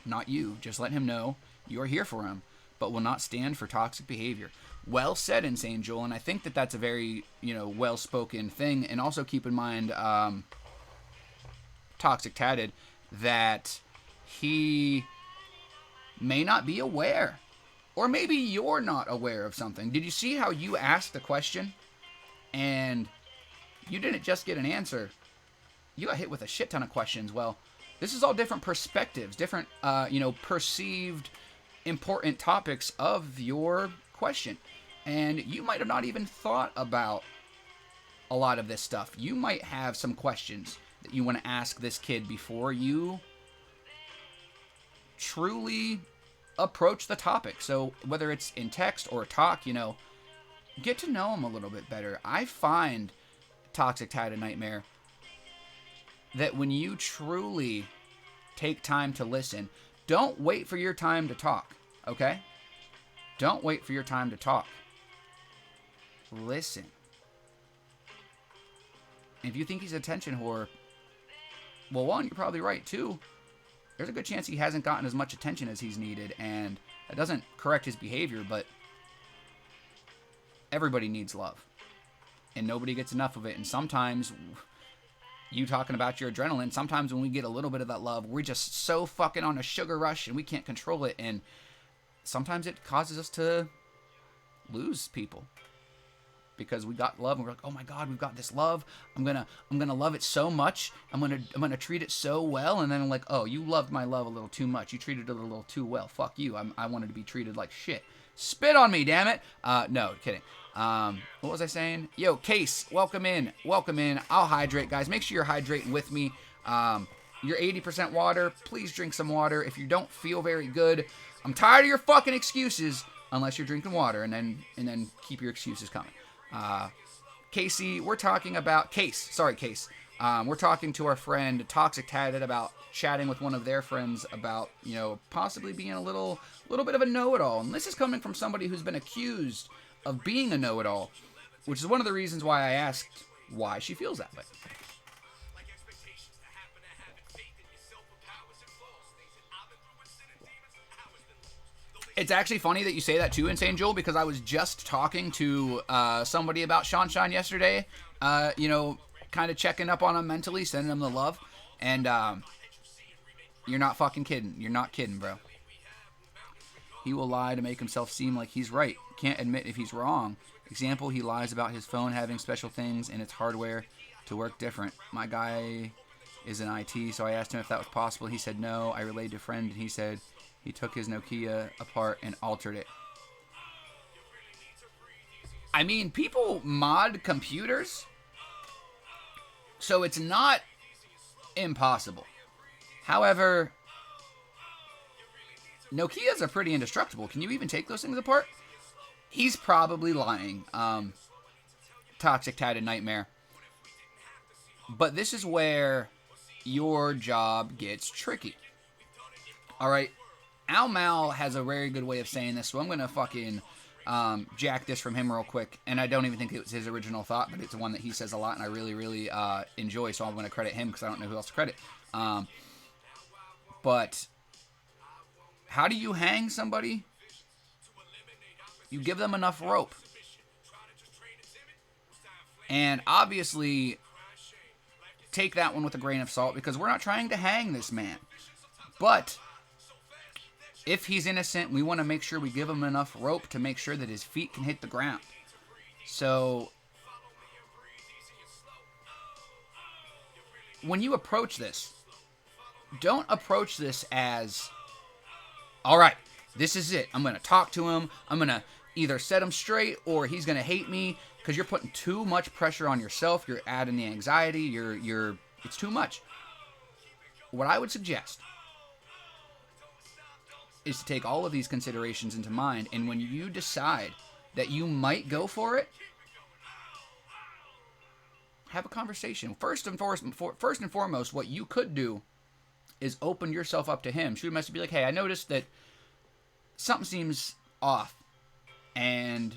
not you. Just let him know you are here for him, but will not stand for toxic behavior. Well said, Insane Joel, and I think that that's a very, well-spoken thing. And also keep in mind, Toxic Tatted, that he may not be aware. Or maybe you're not aware of something. Did you see how you asked a question and you didn't just get an answer? You got hit with a shit ton of questions. Well, this is all different perspectives, different, perceived important topics of your question. And you might have not even thought about a lot of this stuff. You might have some questions that you want to ask this kid before you truly approach the topic. So whether it's in text or talk, get to know him a little bit better. I find, Toxic Tatted Nightmare, that when you truly take time to listen, don't wait for your time to talk, okay? Don't wait for your time to talk. Listen. If you think he's an attention whore, well, one, you're probably right. Two, there's a good chance he hasn't gotten as much attention as he's needed, and that doesn't correct his behavior, but everybody needs love, and nobody gets enough of it. And sometimes, you talking about your adrenaline, sometimes when we get a little bit of that love, we're just so fucking on a sugar rush, and we can't control it, and sometimes it causes us to lose people. Because we got love and we're like, oh my God, we've got this love. I'm gonna love it so much. I'm gonna treat it so well. And then I'm like, oh, you loved my love a little too much. You treated it a little too well. Fuck you. I wanted to be treated like shit. Spit on me, damn it. No, kidding. What was I saying? Yo, Case, welcome in. Welcome in. I'll hydrate, guys. Make sure you're hydrating with me. You're 80% water. Please drink some water. If you don't feel very good, I'm tired of your fucking excuses. Unless you're drinking water, and then keep your excuses coming. Casey, we're talking about Case. We're talking to our friend Toxic Tatted about chatting with one of their friends about, possibly being a little bit of a know-it-all. And this is coming from somebody who's been accused of being a know-it-all, which is one of the reasons why I asked why she feels that way. It's actually funny that you say that too, Insane Joel, because I was just talking to somebody about Sunshine yesterday, kind of checking up on him mentally, sending him the love, and you're not fucking kidding. You're not kidding, bro. He will lie to make himself seem like he's right. Can't admit if he's wrong. Example, he lies about his phone having special things and its hardware to work different. My guy is in IT, so I asked him if that was possible. He said no. I relayed to a friend, and he said he took his Nokia apart and altered it. I mean, people mod computers, so it's not impossible. However, Nokias are pretty indestructible. Can you even take those things apart? He's probably lying. Toxic Tatted Nightmare. But this is where your job gets tricky. Alright. Al Mal has a very good way of saying this, so I'm going to fucking jack this from him real quick. And I don't even think it was his original thought, but it's one that he says a lot and I really, really enjoy, so I'm going to credit him because I don't know who else to credit. But how do you hang somebody? You give them enough rope. And obviously, take that one with a grain of salt because we're not trying to hang this man. But if he's innocent, we want to make sure we give him enough rope to make sure that his feet can hit the ground. So, when you approach this, don't approach this as, all right, this is it. I'm going to talk to him. I'm going to either set him straight or he's going to hate me because you're putting too much pressure on yourself. You're adding the anxiety. It's too much. What I would suggest is to take all of these considerations into mind, and when you decide that you might go for it, have a conversation. First and foremost, what you could do is open yourself up to him. Shoot a message, be like, hey, I noticed that something seems off, and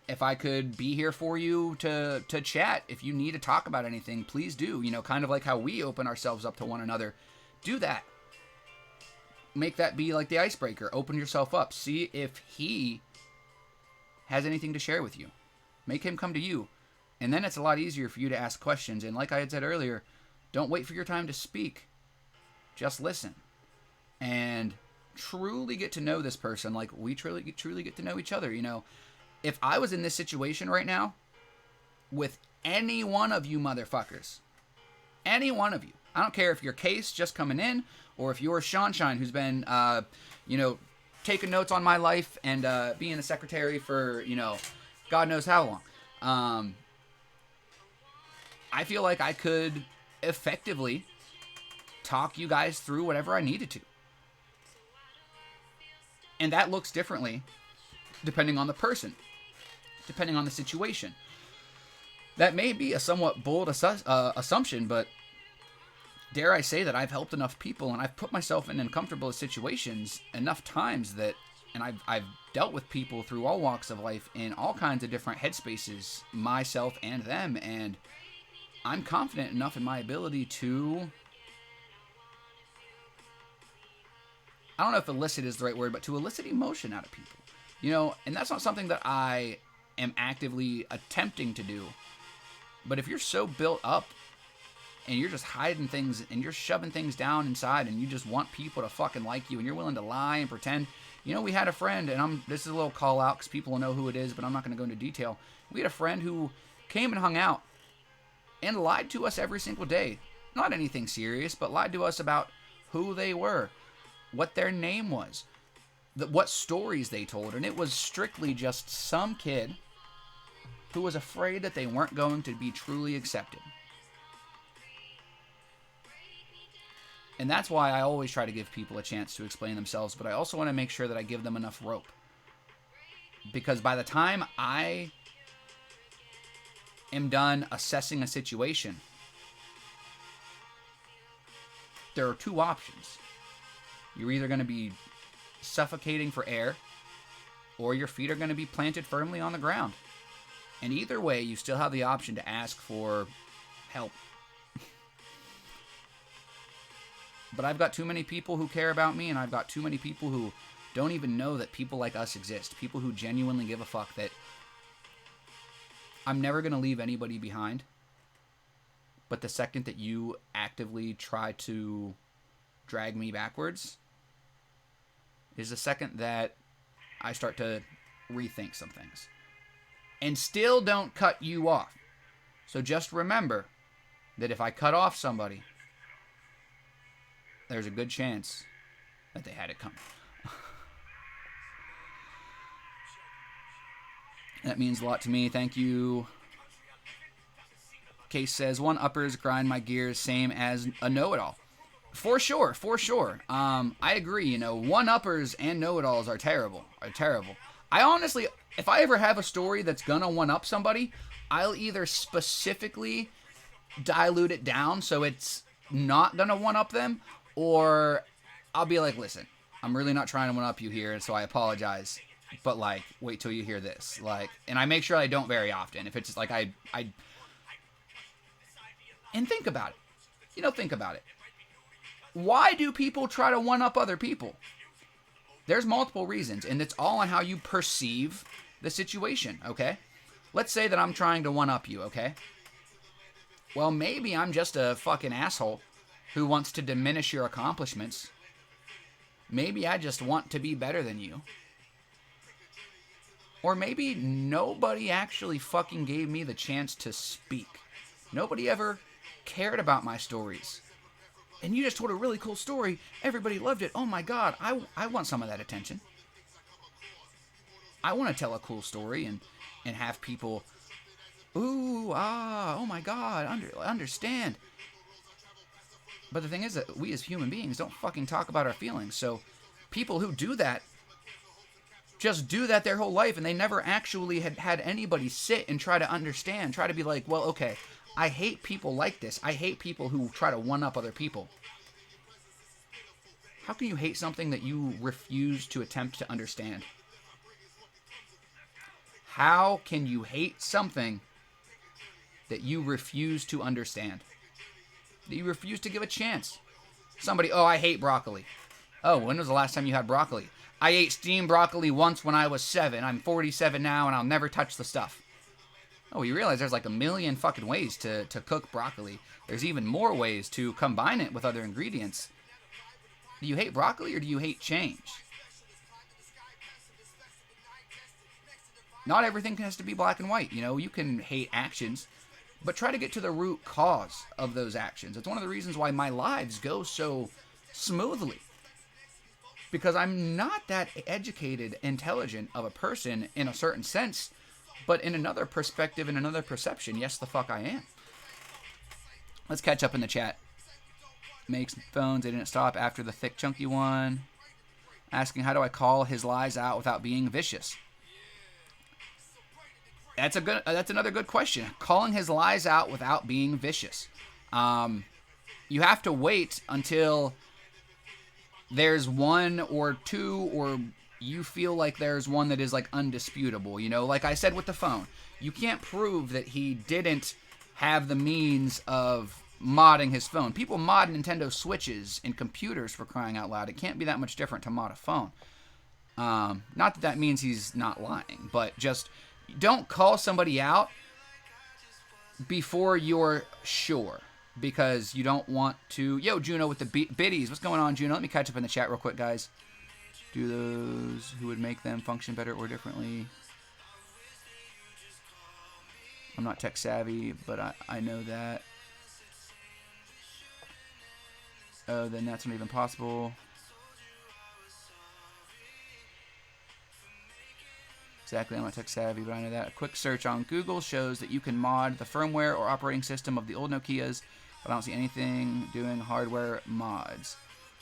if I could be here for you to chat, if you need to talk about anything, please do. Kind of like how we open ourselves up to one another. Do that. Make that be like the icebreaker. Open yourself up. See if he has anything to share with you. Make him come to you. And then it's a lot easier for you to ask questions. And like I had said earlier, don't wait for your time to speak. Just listen. And truly get to know this person like we truly get to know each other. If I was in this situation right now with any one of you motherfuckers, any one of you, I don't care if you're Case just coming in, or if you're Sunshine who's been, taking notes on my life and being a secretary for, God knows how long. I feel like I could effectively talk you guys through whatever I needed to. And that looks differently depending on the person, depending on the situation. That may be a somewhat bold assumption, but dare I say that I've helped enough people and I've put myself in uncomfortable situations enough times that, and I've dealt with people through all walks of life in all kinds of different headspaces, myself and them, and I'm confident enough in my ability to, I don't know if elicit is the right word, but to elicit emotion out of people. You know, and that's not something that I am actively attempting to do. But if you're so built up and you're just hiding things and you're shoving things down inside and you just want people to fucking like you and you're willing to lie and pretend. You know, we had a friend, and this is a little call out because people will know who it is, but I'm not going to go into detail. We had a friend who came and hung out and lied to us every single day. Not anything serious, but lied to us about who they were, what their name was, what stories they told. And it was strictly just some kid who was afraid that they weren't going to be truly accepted. And that's why I always try to give people a chance to explain themselves, but I also want to make sure that I give them enough rope. Because by the time I am done assessing a situation, there are two options. You're either going to be suffocating for air, or your feet are going to be planted firmly on the ground. And either way, you still have the option to ask for help. But I've got too many people who care about me, and I've got too many people who don't even know that people like us exist. People who genuinely give a fuck that I'm never going to leave anybody behind. But the second that you actively try to drag me backwards is the second that I start to rethink some things. And still don't cut you off. So just remember that if I cut off somebody, there's a good chance that they had it coming. That means a lot to me. Thank you. Case says, one-uppers grind my gears same as a know-it-all. For sure, for sure. I agree, you know, one-uppers and know-it-alls are terrible. I honestly, if I ever have a story that's gonna one-up somebody, I'll either specifically dilute it down so it's not gonna one-up them, or I'll be like, listen, I'm really not trying to one-up you here, so I apologize. But, like, wait till you hear this. Like, and I make sure I don't very often. If it's just like and think about it. You know, think about it. Why do people try to one-up other people? There's multiple reasons, and it's all on how you perceive the situation, okay? Let's say that I'm trying to one-up you, okay? Well, maybe I'm just a fucking asshole who wants to diminish your accomplishments. Maybe I just want to be better than you. Or maybe nobody actually fucking gave me the chance to speak. Nobody ever cared about my stories. And you just told a really cool story. Everybody loved it. Oh my God, I want some of that attention. I want to tell a cool story and have people, ooh, ah, oh my God, understand. But the thing is that we as human beings don't fucking talk about our feelings. So people who do that just do that their whole life, and they never actually had anybody sit and try to understand, try to be like, well, okay, I hate people like this. I hate people who try to one-up other people. How can you hate something that you refuse to attempt to understand? How can you hate something that you refuse to understand? That you refuse to give a chance? Somebody, oh, I hate broccoli. Oh, when was the last time you had broccoli? I ate steamed broccoli once when I was 7. I'm 47 now, and I'll never touch the stuff. Oh, you realize there's like a million fucking ways to cook broccoli. There's even more ways to combine it with other ingredients. Do you hate broccoli or do you hate change? Not everything has to be black and white. You know, you can hate actions, but try to get to the root cause of those actions. It's one of the reasons why my lives go so smoothly. Because I'm not that educated, intelligent of a person in a certain sense, but in another perspective, in another perception, yes, the fuck I am. Let's catch up in the chat. Makes phones, they didn't stop after the thick, chunky one. Asking, how do I call his lies out without being vicious? That's another good question. Calling his lies out without being vicious. You You have to wait until there's one or two, or you feel like there's one that is like undisputable. You know, like I said with the phone, you can't prove that he didn't have the means of modding his phone. People mod Nintendo Switches and computers, for crying out loud. It can't be that much different to mod a phone. Not that that means he's not lying, but just don't call somebody out before you're sure, because you don't want to... Yo, Juno with the biddies. What's going on, Juno? Let me catch up in the chat real quick, guys. Do those who would make them function better or differently? I'm not tech savvy, but I know that. Oh, then that's not even possible. Exactly, I'm not tech savvy, but I know that. A quick search on Google shows that you can mod the firmware or operating system of the old Nokias, but I don't see anything doing hardware mods.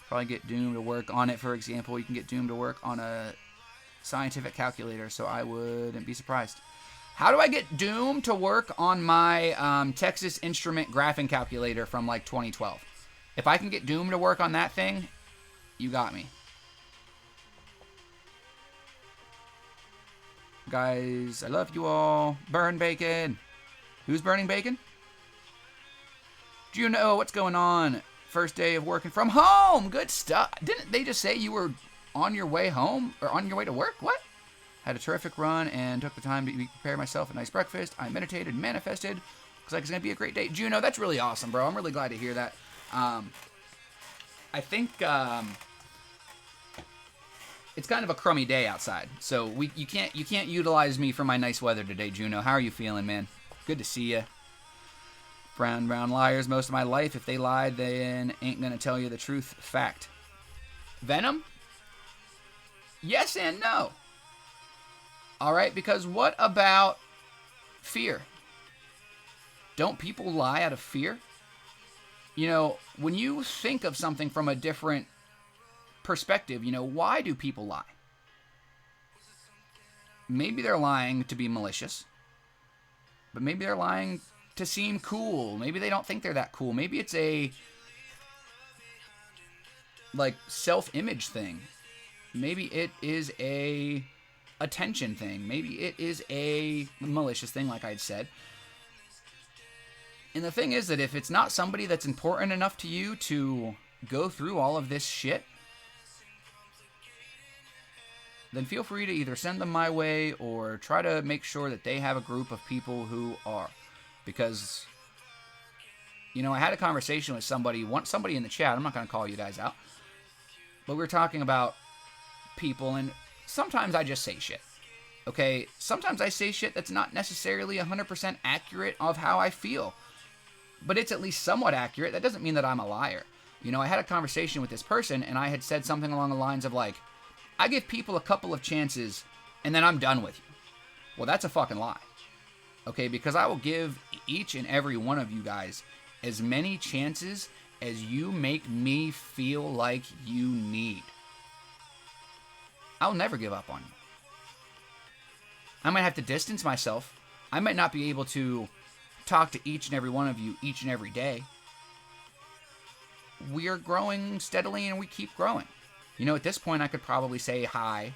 Probably get Doom to work on it, for example. You can get Doom to work on a scientific calculator, so I wouldn't be surprised. How do I get Doom to work on my Texas Instrument graphing calculator from like 2012? If I can get Doom to work on that thing, you got me. Guys, I love you all. Burn bacon. Who's burning bacon? Do you know what's going on? First day of working from home. Good stuff. Didn't they just say you were on your way home or on your way to work? What? Had a terrific run and took the time to prepare myself a nice breakfast. I meditated, manifested. Looks like it's going to be a great day. Juno, that's really awesome, bro. I'm really glad to hear that. I think it's kind of a crummy day outside, so you can't utilize me for my nice weather today, Juno. How are you feeling, man? Good to see you. Brown liars most of my life. If they lied, then ain't gonna tell you the truth. Fact. Venom? Yes and no. All right, because what about fear? Don't people lie out of fear? You know, when you think of something from a different perspective, you know, why do people lie? Maybe they're lying to be malicious, but maybe they're lying to seem cool. Maybe they don't think they're that cool. Maybe it's a like self-image thing. Maybe it is a attention thing. Maybe it is a malicious thing, like I had said. And the thing is that if it's not somebody that's important enough to you to go through all of this shit, then feel free to either send them my way or try to make sure that they have a group of people who are. Because, you know, I had a conversation with somebody in the chat. I'm not going to call you guys out. But we were talking about people, and sometimes I just say shit. Okay? Sometimes I say shit that's not necessarily 100% accurate of how I feel. But it's at least somewhat accurate. That doesn't mean that I'm a liar. You know, I had a conversation with this person, and I had said something along the lines of, like, I give people a couple of chances, and then I'm done with you. Well, that's a fucking lie. Okay, because I will give each and every one of you guys as many chances as you make me feel like you need. I'll never give up on you. I might have to distance myself. I might not be able to talk to each and every one of you each and every day. We are growing steadily and we keep growing. You know, at this point I could probably say hi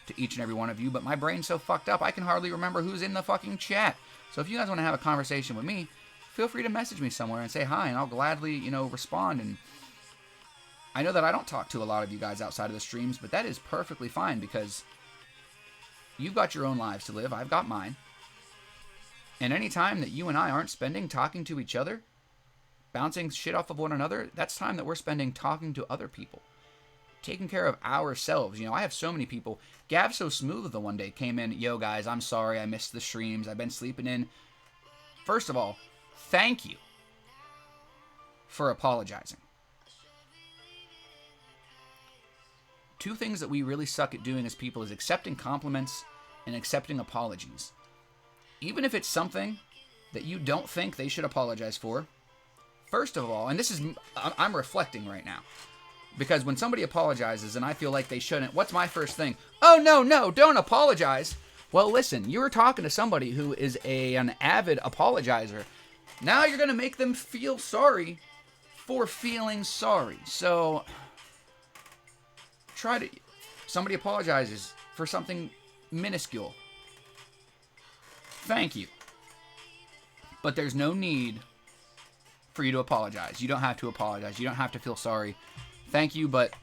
to each and every one of you, but my brain's so fucked up I can hardly remember who's in the fucking chat. So if you guys want to have a conversation with me, feel free to message me somewhere and say hi, and I'll gladly, you know, respond. And I know that I don't talk to a lot of you guys outside of the streams, but that is perfectly fine because you've got your own lives to live. I've got mine. And any time that you and I aren't spending talking to each other, bouncing shit off of one another, that's time that we're spending talking to other people. Taking care of ourselves. You know, I have so many people. Gav So Smooth the one day came in, yo guys, I'm sorry, I missed the streams. I've been sleeping in. First of all, thank you for apologizing. Two things that we really suck at doing as people is accepting compliments and accepting apologies. Even if it's something that you don't think they should apologize for, first of all, and this is, I'm reflecting right now. Because when somebody apologizes and I feel like they shouldn't, what's my first thing? Oh, no, don't apologize. Well, listen, you were talking to somebody who is an avid apologizer. Now you're going to make them feel sorry for feeling sorry. So somebody apologizes for something minuscule. Thank you. But there's no need for you to apologize. You don't have to apologize. You don't have to feel sorry. Thank you, but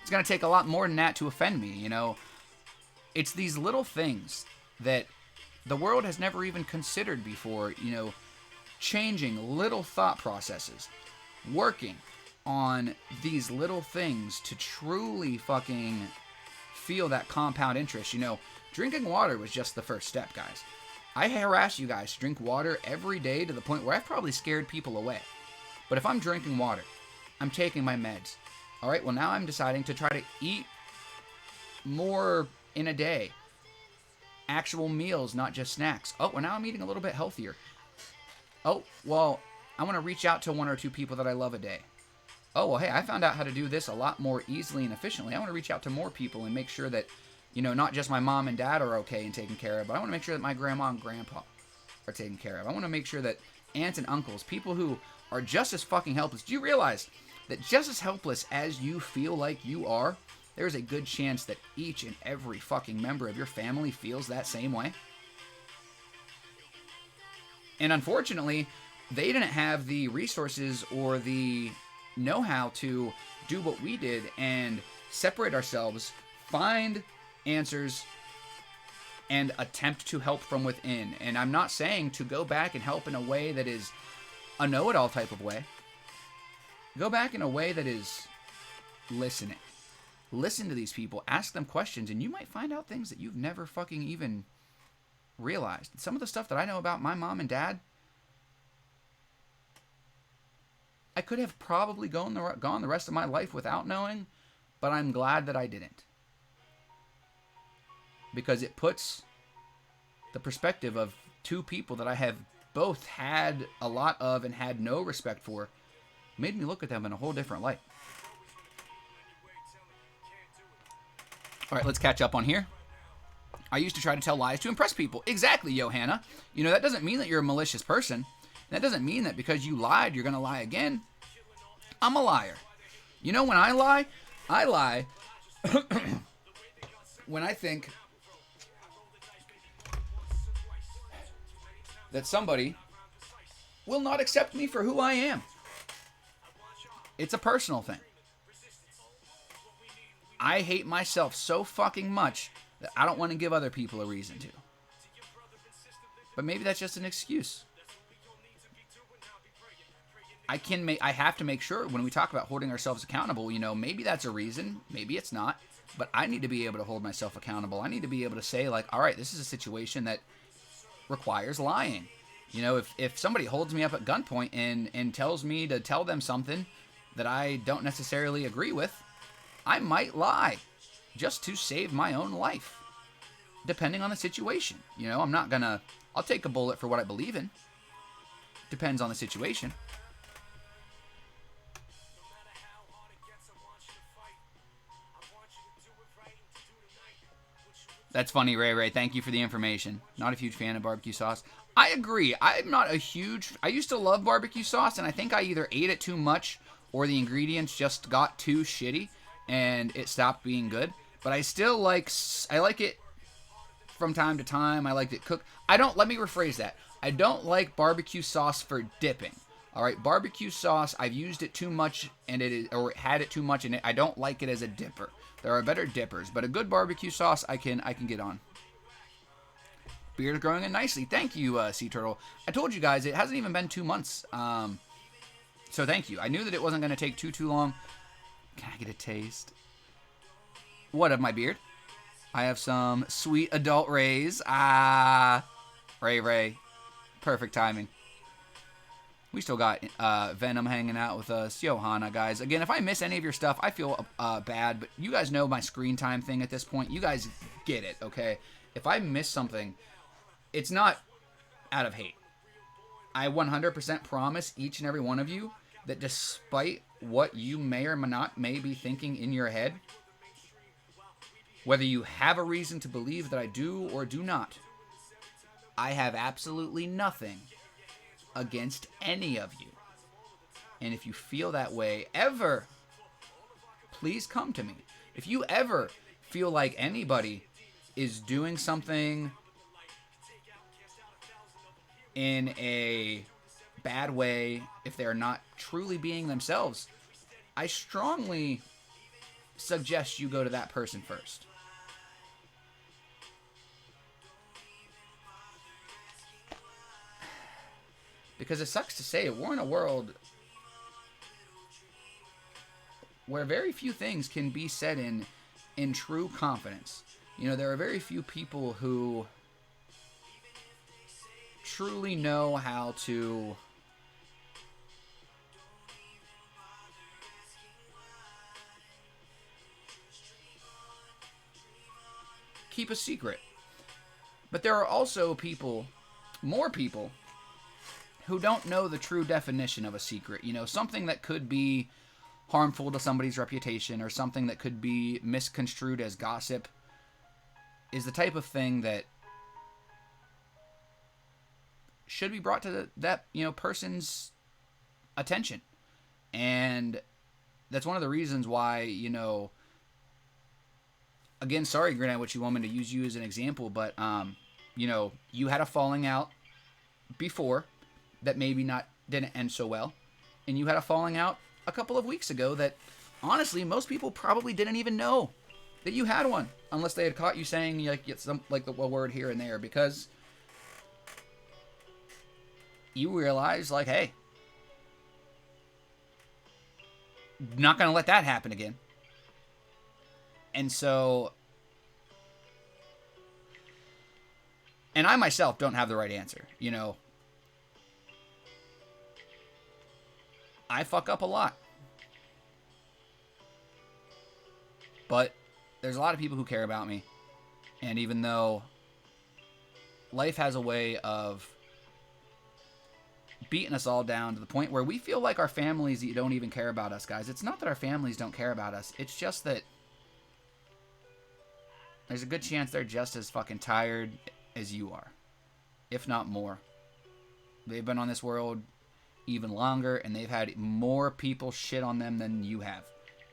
it's going to take a lot more than that to offend me, you know. It's these little things that the world has never even considered before, you know, changing little thought processes, working on these little things to truly fucking feel that compound interest. You know, drinking water was just the first step, guys. I harass you guys to drink water every day to the point where I've probably scared people away. But if I'm drinking water, I'm taking my meds. All right, well, now I'm deciding to try to eat more in a day. Actual meals, not just snacks. Oh, well, now I'm eating a little bit healthier. Oh, well, I want to reach out to 1 or 2 people that I love a day. Oh, well, hey, I found out how to do this a lot more easily and efficiently. I want to reach out to more people and make sure that, you know, not just my mom and dad are okay and taken care of, but I want to make sure that my grandma and grandpa are taken care of. I want to make sure that aunts and uncles, people who are just as fucking helpless. Do you realize that just as helpless as you feel like you are, there's a good chance that each and every fucking member of your family feels that same way? And unfortunately, they didn't have the resources or the know-how to do what we did and separate ourselves, find answers, and attempt to help from within. And I'm not saying to go back and help in a way that is a know-it-all type of way. Go back in a way that is listening. Listen to these people, ask them questions, and you might find out things that you've never fucking even realized. Some of the stuff that I know about my mom and dad, I could have probably gone the rest of my life without knowing, but I'm glad that I didn't. Because it puts the perspective of 2 people that I have both had a lot of and had no respect for, made me look at them in a whole different light. All right, let's catch up on here. I used to try to tell lies to impress people. Exactly, Johanna. You know, that doesn't mean that you're a malicious person. That doesn't mean that because you lied, you're going to lie again. I'm a liar. You know, when I lie when I think that somebody will not accept me for who I am. It's a personal thing. I hate myself so fucking much that I don't want to give other people a reason to. But maybe that's just an excuse. I have to make sure when we talk about holding ourselves accountable, you know, maybe that's a reason, maybe it's not, but I need to be able to hold myself accountable. I need to be able to say, like, all right, this is a situation that requires lying. You know, if somebody holds me up at gunpoint and tells me to tell them something that I don't necessarily agree with, I might lie just to save my own life, depending on the situation. You know, I'll take a bullet for what I believe in. Depends on the situation. That's funny, Ray Ray. Thank you for the information. Not a huge fan of barbecue sauce. I agree. I'm not a huge... I used to love barbecue sauce, and I think I either ate it too much or the ingredients just got too shitty and it stopped being good. But I still like it from time to time. I liked it cooked. Let me rephrase that. I don't like barbecue sauce for dipping. All right, barbecue sauce, I've used it too much or had it too much in it. I don't like it as a dipper. There are better dippers, but a good barbecue sauce I can get on. Beard is growing in nicely. Thank you, Sea Turtle. I told you guys, it hasn't even been 2 months. So thank you. I knew that it wasn't going to take too long. Can I get a taste? What, of my beard? I have some sweet adult rays. Ray. Perfect timing. We still got Venom hanging out with us. Johanna, guys. Again, if I miss any of your stuff, I feel bad. But you guys know my screen time thing at this point. You guys get it, okay? If I miss something, it's not out of hate. I 100% promise each and every one of you that despite what you may or may be thinking in your head, whether you have a reason to believe that I do or do not, I have absolutely nothing against any of you. And if you feel that way ever, please come to me. If you ever feel like anybody is doing something in a bad way, if they're not truly being themselves, I strongly suggest you go to that person first. Because it sucks to say it, we're in a world where very few things can be said in true confidence. You know, there are very few people who truly know how to keep a secret. But there are also people, more people, who don't know the true definition of a secret. You know, something that could be harmful to somebody's reputation or something that could be misconstrued as gossip is the type of thing that should be brought to that, you know, person's attention. And that's one of the reasons why, you know, again, sorry, Grenade, what you want me to use you as an example, but, you know, you had a falling out before that maybe didn't end so well, and you had a falling out a couple of weeks ago that, honestly, most people probably didn't even know that you had one, unless they had caught you saying like the word here and there, because you realize, like, hey, not gonna let that happen again. And so, and I myself don't have the right answer, you know. I fuck up a lot. But there's a lot of people who care about me. And even though life has a way of beating us all down to the point where we feel like our families don't even care about us, guys. It's not that our families don't care about us. It's just that there's a good chance they're just as fucking tired as you are, if not more. They've been on this world even longer, and they've had more people shit on them than you have.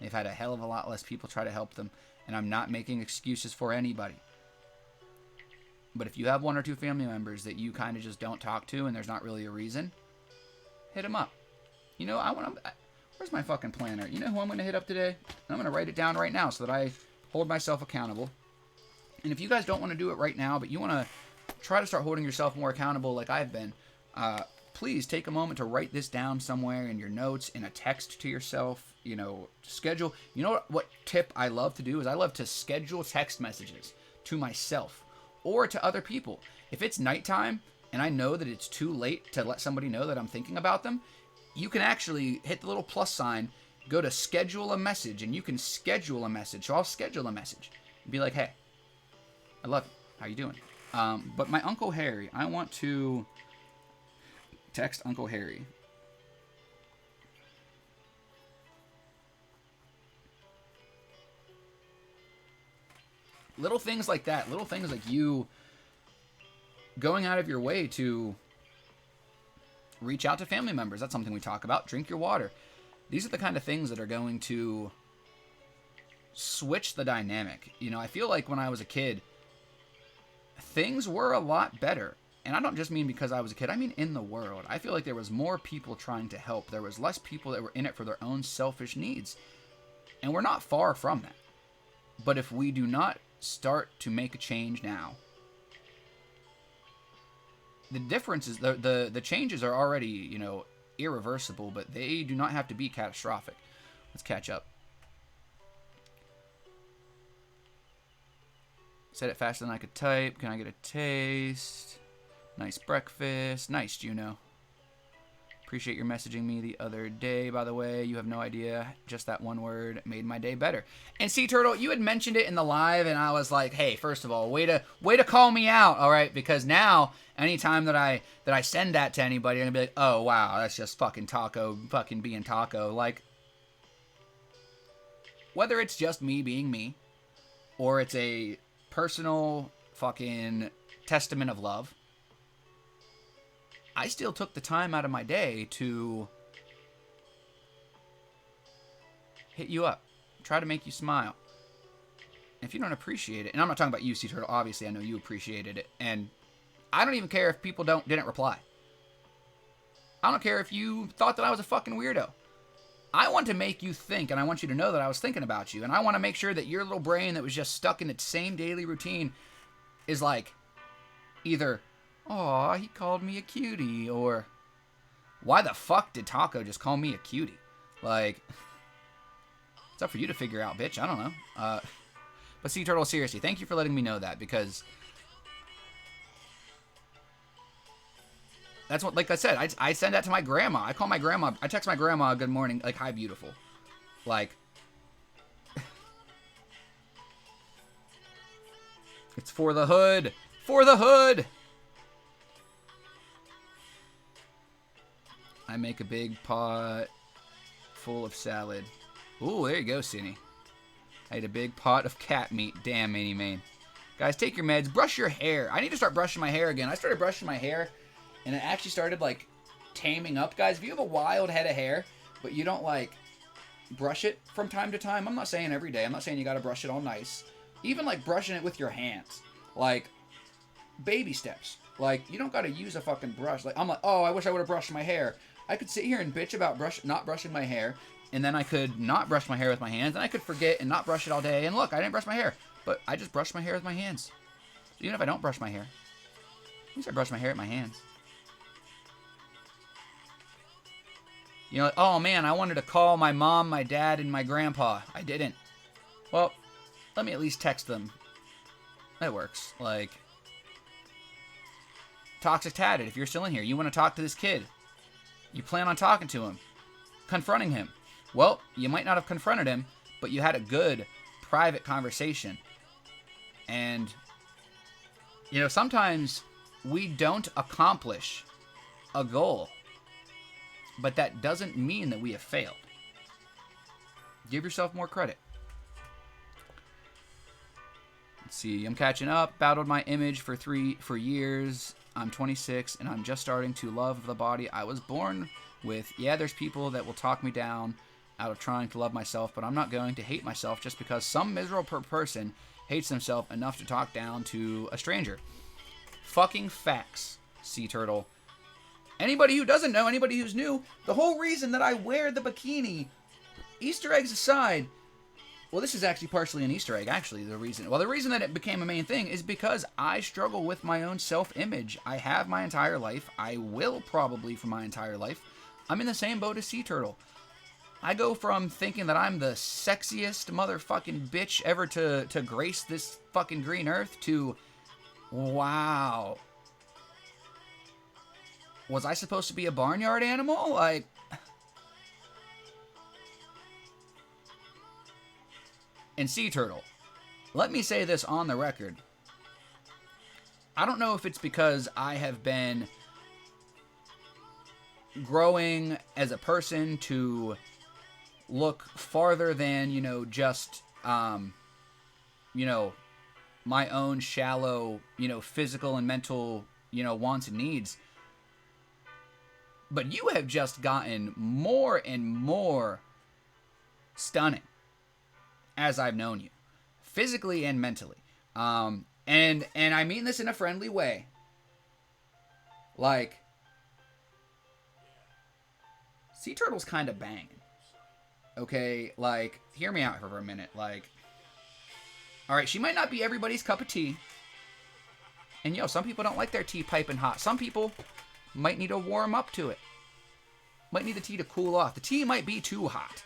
They've had a hell of a lot less people try to help them, and I'm not making excuses for anybody. But if you have one or two family members that you kind of just don't talk to, and there's not really a reason, hit them up. You know, where's my fucking planner? You know who I'm going to hit up today? I'm going to write it down right now so that I hold myself accountable. And if you guys don't want to do it right now, but you want to try to start holding yourself more accountable like I've been, please take a moment to write this down somewhere in your notes, in a text to yourself, you know, schedule. You know what tip I love to do is I love to schedule text messages to myself or to other people. If it's nighttime and I know that it's too late to let somebody know that I'm thinking about them, you can actually hit the little plus sign, go to schedule a message, and you can schedule a message. So I'll schedule a message and be like, hey, I love you. How you doing? But my Uncle Harry, I want to text Uncle Harry. Little things like that. Little things like you going out of your way to reach out to family members. That's something we talk about. Drink your water. These are the kind of things that are going to switch the dynamic. You know, I feel like when I was a kid, things were a lot better. And I don't just mean because I was a kid. I mean in the world. I feel like there was more people trying to help. There was less people that were in it for their own selfish needs. And we're not far from that. But if we do not start to make a change now, the difference is the changes are already, you know, irreversible, but they do not have to be catastrophic. Let's catch up. Said it faster than I could type. Can I get a taste? Nice breakfast. Nice, Juno. Appreciate your messaging me the other day, by the way. You have no idea. Just that one word made my day better. And Sea Turtle, you had mentioned it in the live, and I was like, hey, first of all, way to call me out, all right? Because now, anytime that I send that to anybody, I'm going to be like, oh, wow, that's just fucking Taco, fucking being Taco. Like, whether it's just me being me, or it's a personal fucking testament of love, I still took the time out of my day to hit you up, try to make you smile. If you don't appreciate it, and I'm not talking about you, Sea Turtle, obviously I know you appreciated it, and I don't even care if people didn't reply. I don't care if you thought that I was a fucking weirdo. I want to make you think, and I want you to know that I was thinking about you, and I want to make sure that your little brain that was just stuck in its same daily routine is like, either, aw, he called me a cutie, or, why the fuck did Taco just call me a cutie? Like, it's up for you to figure out, bitch. I don't know. But Sea Turtle, seriously, thank you for letting me know that, because that's what, like I said, I send that to my grandma. I call my grandma, I text my grandma, good morning, like, hi, beautiful. Like, it's for the hood. For the hood! I make a big pot full of salad. Ooh, there you go, Cindy. I ate a big pot of cat meat. Damn, Manny Main. Guys, take your meds. Brush your hair. I need to start brushing my hair again. I started brushing my hair, and it actually started, like, taming up. Guys, if you have a wild head of hair, but you don't, like, brush it from time to time, I'm not saying every day. I'm not saying you gotta brush it all nice. Even, like, brushing it with your hands. Like, baby steps. Like, you don't gotta use a fucking brush. Like, I'm like, oh, I wish I would have brushed my hair. I could sit here and bitch about not brushing my hair, and then I could not brush my hair with my hands, and I could forget and not brush it all day, and look, I didn't brush my hair, but I just brushed my hair with my hands. So even if I don't brush my hair, at least I brush my hair with my hands. You know, like, oh man, I wanted to call my mom, my dad, and my grandpa. I didn't. Well, let me at least text them. That works. Like, Toxic Tatted, if you're still in here, you want to talk to this kid. You plan on talking to him, confronting him. Well, you might not have confronted him, but you had a good private conversation. And, you know, sometimes we don't accomplish a goal, but that doesn't mean that we have failed. Give yourself more credit. Let's see, I'm catching up. Battled my image for years. I'm 26, and I'm just starting to love the body I was born with. Yeah, there's people that will talk me down out of trying to love myself, but I'm not going to hate myself just because some miserable person hates himself enough to talk down to a stranger. Fucking facts, Sea Turtle. Anybody who doesn't know, anybody who's new, the whole reason that I wear the bikini, Easter eggs aside, well, this is actually partially an Easter egg, actually, the reason that it became a main thing is because I struggle with my own self-image. I have my entire life. I will probably for my entire life. I'm in the same boat as Sea Turtle. I go from thinking that I'm the sexiest motherfucking bitch ever to grace this fucking green earth to, wow. Was I supposed to be a barnyard animal? Like, and Sea Turtle, let me say this on the record. I don't know if it's because I have been growing as a person to look farther than, you know, just, you know, my own shallow, you know, physical and mental, you know, wants and needs. But you have just gotten more and more stunning as I've known you, physically and mentally. And I mean this in a friendly way. Like, Sea Turtle's kind of banging. Okay, like, hear me out for a minute. Like, alright, she might not be everybody's cup of tea. And, yo, some people don't like their tea piping hot. Some people might need to warm up to it. Might need the tea to cool off. The tea might be too hot.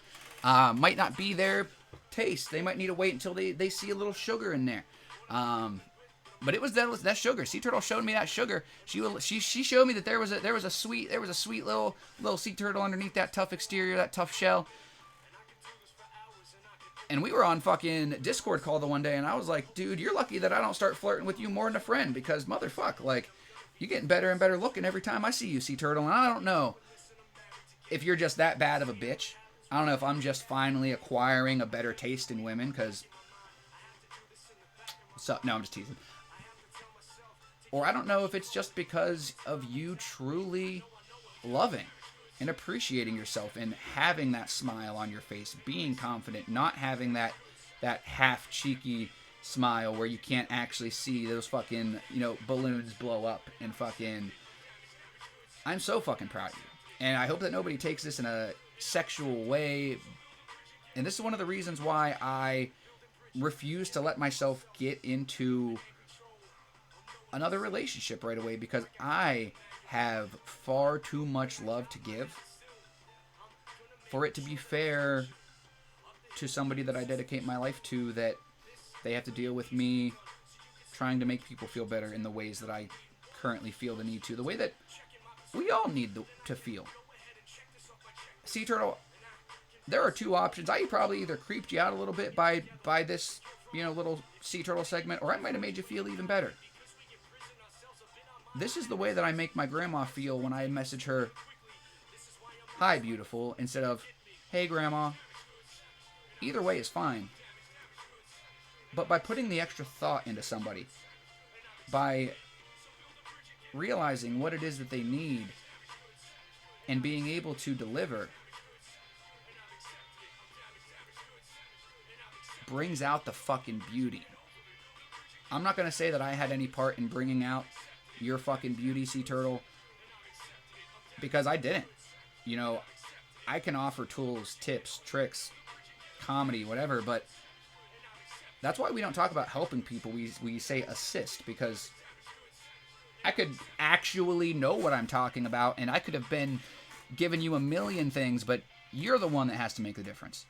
Might not be their taste. They might need to wait until they see a little sugar in there. But it was that sugar. Sea Turtle showed me that sugar. She showed me that there was a sweet little sea turtle underneath that tough exterior, that tough shell. And we were on fucking Discord call the one day, and I was like, dude, you're lucky that I don't start flirting with you more than a friend, because motherfuck, like, you're getting better and better looking every time I see you, Sea Turtle. And I don't know if you're just that bad of a bitch. I don't know if I'm just finally acquiring a better taste in women, because... No, I'm just teasing. Or I don't know if it's just because of you truly loving. and appreciating yourself and having that smile on your face, being confident, not having that half cheeky smile where you can't actually see those fucking, balloons blow up and fucking... I'm so fucking proud of you. And I hope that nobody takes this in a sexual way. And this is one of the reasons why I refuse to let myself get into another relationship right away, because I have far too much love to give for it to be fair to somebody that I dedicate my life to, that they have to deal with me trying to make people feel better in the ways that I currently feel the need to, the way that we all need to feel. Sea Turtle, there are two options. I probably either creeped you out a little bit by this, little Sea Turtle segment, or I might have made you feel even better. This is the way that I make my grandma feel when I message her, "Hi, beautiful," instead of, "Hey, grandma." Either way is fine. But by putting the extra thought into somebody, by realizing what it is that they need and being able to deliver, brings out the fucking beauty. I'm not going to say that I had any part in bringing out your fucking beauty, Sea Turtle, because I didn't. I can offer tools, tips, tricks, comedy, whatever, but that's why we don't talk about helping people. We say assist, because I could actually know what I'm talking about, and I could have been giving you a million things, but you're the one that has to make the difference.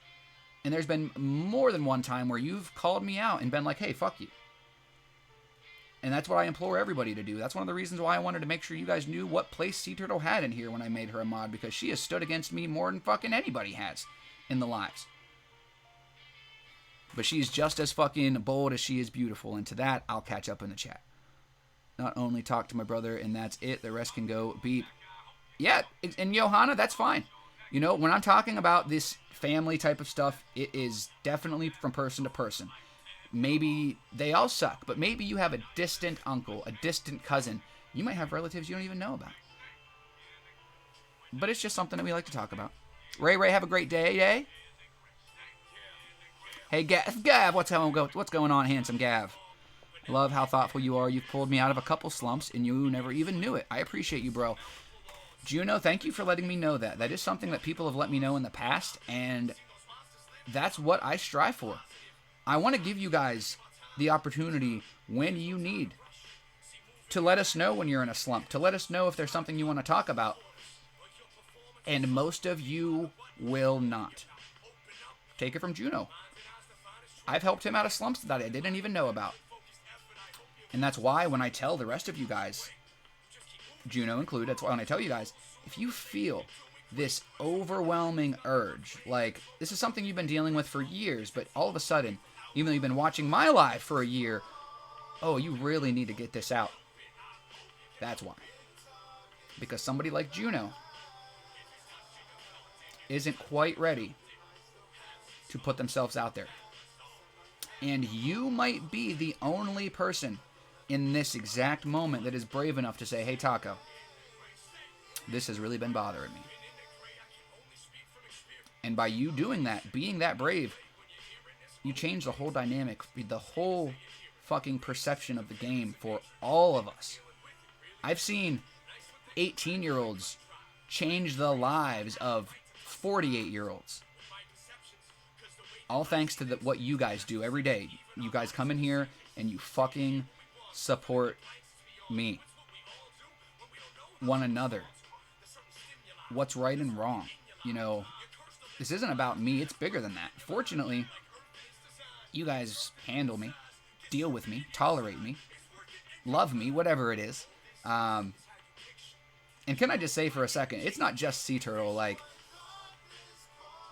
And there's been more than one time where you've called me out and been like, "Hey, fuck you." And that's what I implore everybody to do. That's one of the reasons why I wanted to make sure you guys knew what place Sea Turtle had in here when I made her a mod, because she has stood against me more than fucking anybody has in the lives. But she's just as fucking bold as she is beautiful, and to that, I'll catch up in the chat. Not only talk to my brother, and that's it. The rest can go beep. Yeah, and Johanna, that's fine. When I'm talking about this family type of stuff, it is definitely from person to person. Maybe they all suck, but maybe you have a distant uncle, a distant cousin. You might have relatives you don't even know about. But it's just something that we like to talk about. Ray, have a great day, eh? Hey, Gav, what's going on, handsome Gav? Love how thoughtful you are. You've pulled me out of a couple slumps, and you never even knew it. I appreciate you, bro. Juno, thank you for letting me know that. That is something that people have let me know in the past, and that's what I strive for. I want to give you guys the opportunity when you need to let us know when you're in a slump, to let us know if there's something you want to talk about. And most of you will not. Take it from Juno. I've helped him out of slumps that I didn't even know about. And that's why when I tell the rest of you guys, Juno included, that's why when I tell you guys, if you feel this overwhelming urge, like this is something you've been dealing with for years, but all of a sudden, even though you've been watching my live for a year, oh, you really need to get this out. That's why. Because somebody like Juno isn't quite ready to put themselves out there. And you might be the only person in this exact moment that is brave enough to say, "Hey, Taco, this has really been bothering me." And by you doing that, being that brave, you change the whole dynamic, the whole fucking perception of the game for all of us. I've seen 18-year-olds change the lives of 48-year-olds. All thanks to what you guys do every day. You guys come in here and you fucking support me. One another. What's right and wrong. This isn't about me. It's bigger than that. Fortunately, you guys handle me, deal with me, tolerate me, love me, whatever it is. And can I just say for a second, it's not just Sea Turtle. Like,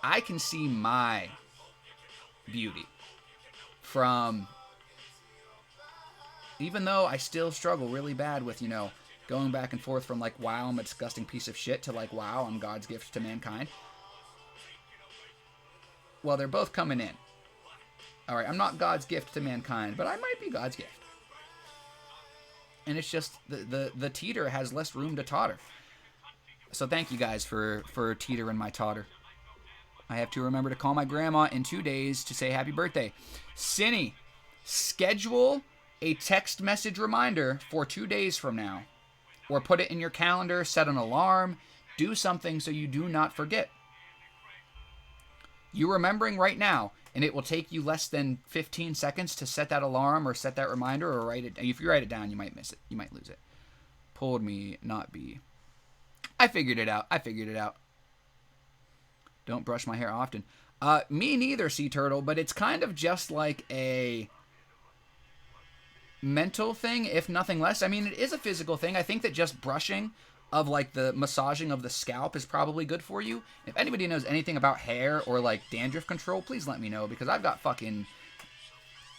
I can see my beauty from, even though I still struggle really bad with, going back and forth from like, wow, I'm a disgusting piece of shit to like, wow, I'm God's gift to mankind. Well, they're both coming in. All right, I'm not God's gift to mankind, but I might be God's gift. And it's just the teeter has less room to totter. So thank you guys for teetering my totter. I have to remember to call my grandma in 2 days to say happy birthday. Cinny, schedule a text message reminder for 2 days from now. Or put it in your calendar, set an alarm, do something so you do not forget. You're remembering right now, and it will take you less than 15 seconds to set that alarm or set that reminder or write it. If you write it down, you might miss it. You might lose it. Pulled me, not be. I figured it out. Don't brush my hair often. Me neither, Sea Turtle, but it's kind of just like a mental thing, if nothing less. I mean, it is a physical thing. I think that just brushing of like the massaging of the scalp is probably good for you. If anybody knows anything about hair or like dandruff control, please let me know, because I've got fucking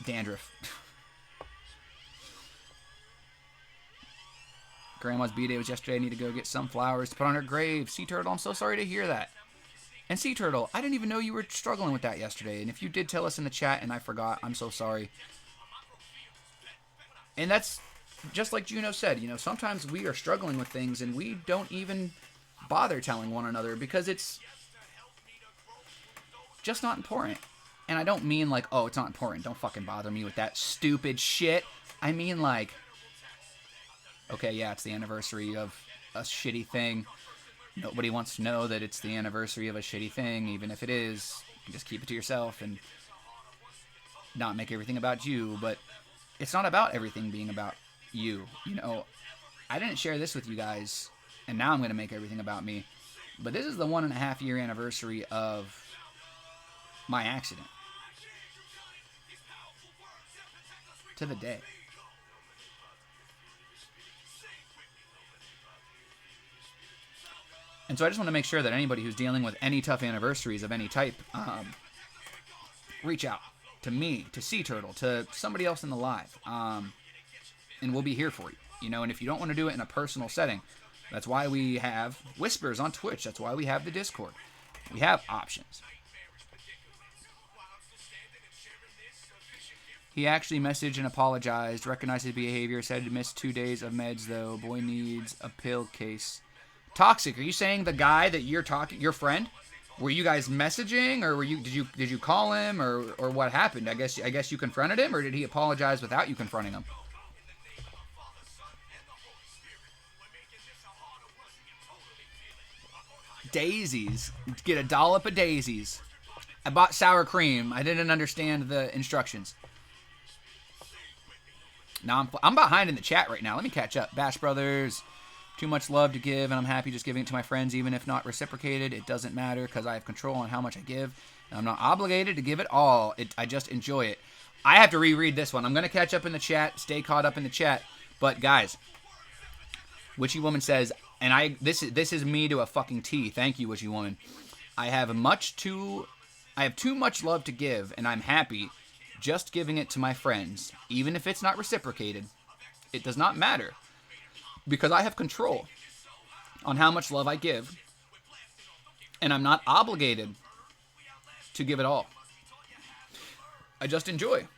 dandruff. Grandma's B-Day was yesterday. I need to go get some flowers to put on her grave. Sea Turtle, I'm so sorry to hear that. And Sea Turtle, I didn't even know you were struggling with that yesterday. And if you did tell us in the chat and I forgot, I'm so sorry. And that's just like Juno said, you know, sometimes we are struggling with things and we don't even bother telling one another because it's just not important. And I don't mean like, oh, it's not important, don't fucking bother me with that stupid shit. I mean like, okay, yeah, it's the anniversary of a shitty thing. Nobody wants to know that it's the anniversary of a shitty thing, even if it is. You just keep it to yourself and not make everything about you. But it's not about everything being about you. You know, I didn't share this with you guys, and now I'm going to make everything about me. But this is the 1.5 year anniversary of my accident. To the day. And so I just want to make sure that anybody who's dealing with any tough anniversaries of any type, reach out to me, to Sea Turtle, to somebody else in the live, and we'll be here for you. You know, and if you don't want to do it in a personal setting, that's why we have Whispers on Twitch. That's why we have the Discord. We have options. He actually messaged and apologized, recognized his behavior, said he missed 2 days of meds though. Boy needs a pill case. Toxic, are you saying the guy that you're talking, your friend? Were you guys messaging, or did you call him, or what happened? I guess you confronted him, or did he apologize without you confronting him? Daisies. Get a dollop of daisies. I bought sour cream. I didn't understand the instructions. Now I'm behind in the chat right now. Let me catch up. Bash Brothers. Too much love to give, and I'm happy just giving it to my friends, even if not reciprocated. It doesn't matter because I have control on how much I give, and I'm not obligated to give it all. I just enjoy it. I have to reread this one. I'm going to catch up in the chat, stay caught up in the chat. But, guys, Witchy Woman says, and this is me to a fucking T. Thank you, Witchy Woman. I have too much love to give, and I'm happy just giving it to my friends, even if it's not reciprocated. It does not matter. Because I have control on how much love I give, and I'm not obligated to give it all. I just enjoy.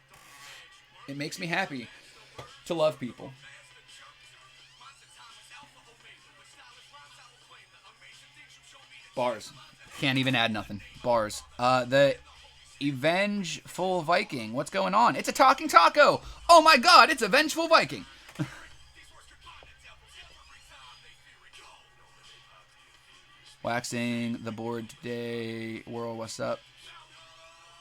It makes me happy to love people. Bars. Can't even add nothing. Bars. The Avengeful Viking. What's going on? It's a talking taco. Oh my god, it's a Vengeful Viking. Waxing the board today. World, what's up?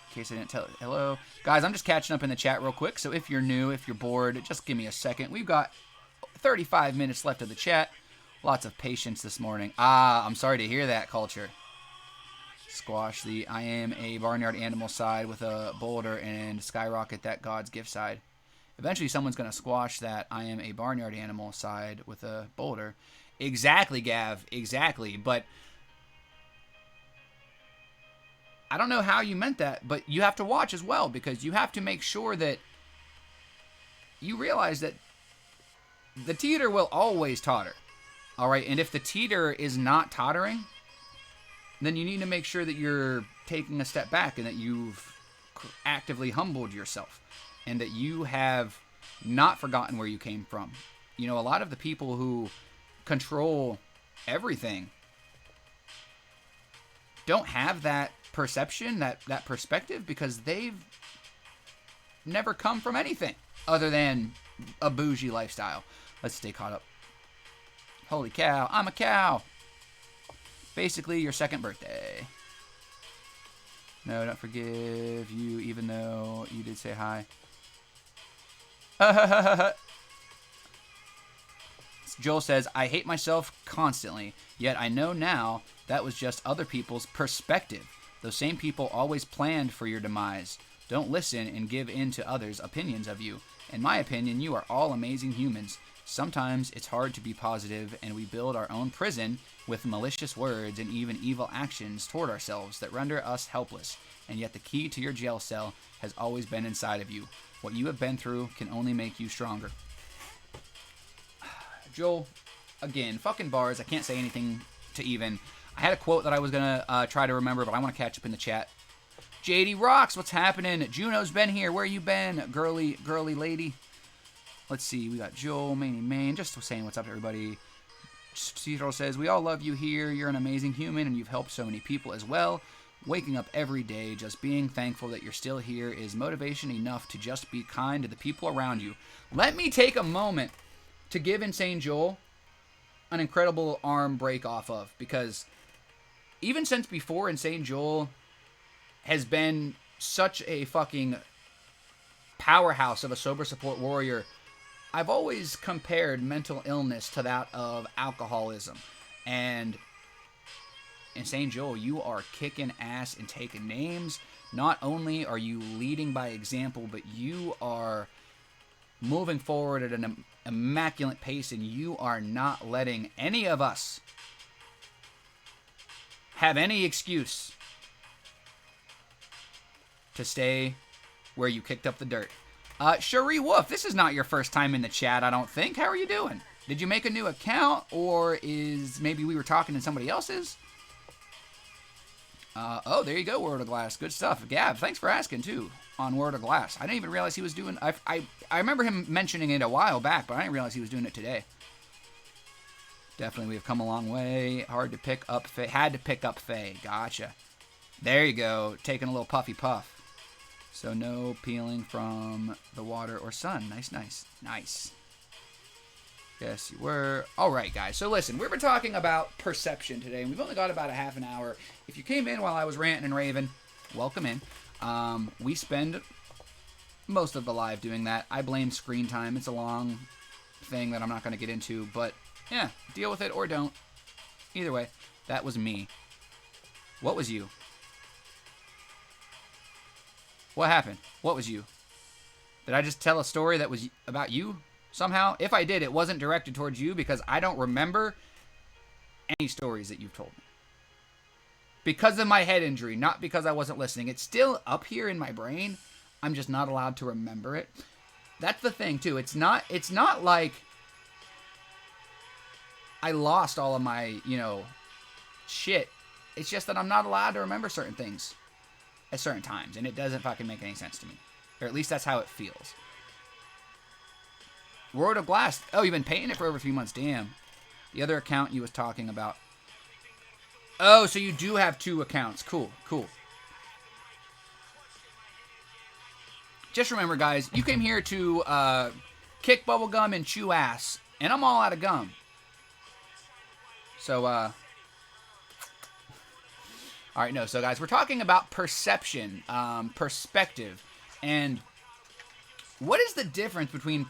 In case I didn't tell it. Hello. Guys, I'm just catching up in the chat real quick. So if you're new, if you're bored, just give me a second. We've got 35 minutes left of the chat. Lots of patience this morning. I'm sorry to hear that, Culture. Squash the I am a barnyard animal side with a boulder and skyrocket that God's gift side. Eventually someone's going to squash that I am a barnyard animal side with a boulder. Exactly, Gav. Exactly. But I don't know how you meant that, but you have to watch as well, because you have to make sure that you realize that the teeter will always totter. All right, and if the teeter is not tottering, then you need to make sure that you're taking a step back and that you've actively humbled yourself and that you have not forgotten where you came from. You know, a lot of the people who control everything don't have that perception, that perspective, because they've never come from anything other than a bougie lifestyle. Let's stay caught up. Holy cow, I'm a cow. Basically, your second birthday. No, don't forgive you, even though you did say hi. Joel says, I hate myself constantly, yet I know now that was just other people's perspective. Those same people always planned for your demise. Don't listen and give in to others' opinions of you. In my opinion, you are all amazing humans. Sometimes it's hard to be positive, and we build our own prison with malicious words and even evil actions toward ourselves that render us helpless. And yet the key to your jail cell has always been inside of you. What you have been through can only make you stronger. Joel, again, fucking bars. I can't say anything to even. I had a quote that I was going to try to remember, but I want to catch up in the chat. JD Rocks, what's happening? Juno's been here. Where you been, girly lady? Let's see. We got Joel, Main. Just saying what's up to everybody. Cedro says, we all love you here. You're an amazing human, and you've helped so many people as well. Waking up every day, just being thankful that you're still here is motivation enough to just be kind to the people around you. Let me take a moment to give Insane Joel an incredible arm break off of, because even since before Insane Joel has been such a fucking powerhouse of a sober support warrior, I've always compared mental illness to that of alcoholism. And Insane Joel, you are kicking ass and taking names. Not only are you leading by example, but you are moving forward at an immaculate pace, and you are not letting any of us have any excuse to stay where you kicked up the dirt. Cherie Wolf, this is not your first time in the chat, I don't think. How are you doing? Did you make a new account, or is maybe we were talking to somebody else's? Oh, there you go, Word of Glass. Good stuff. Gab, thanks for asking, too, on Word of Glass. I didn't even realize he was doing... I remember him mentioning it a while back, but I didn't realize he was doing it today. Definitely, we've come a long way. Hard to pick up Faye. Had to pick up Faye. Gotcha. There you go. Taking a little puffy puff. So no peeling from the water or sun. Nice. Yes, you were. All right, guys. So listen, we were talking about perception today, and we've only got about a half an hour. If you came in while I was ranting and raving, welcome in. We spend most of the live doing that. I blame screen time. It's a long thing that I'm not going to get into, but yeah, deal with it or don't. Either way, that was me. What was you? What happened? What was you? Did I just tell a story that was about you somehow? If I did, it wasn't directed towards you, because I don't remember any stories that you've told me. Because of my head injury, not because I wasn't listening. It's still up here in my brain. I'm just not allowed to remember it. That's the thing, too. It's not like I lost all of my, shit. It's just that I'm not allowed to remember certain things at certain times, and it doesn't fucking make any sense to me. Or at least that's how it feels. Word of Glass. Oh, you've been painting it for over a few months. Damn. The other account you was talking about. Oh, so you do have 2 accounts. Cool. Just remember, guys, you came here to kick bubble gum and chew ass, and I'm all out of gum. So, all right, no. So, guys, we're talking about perception, perspective, and what is the difference between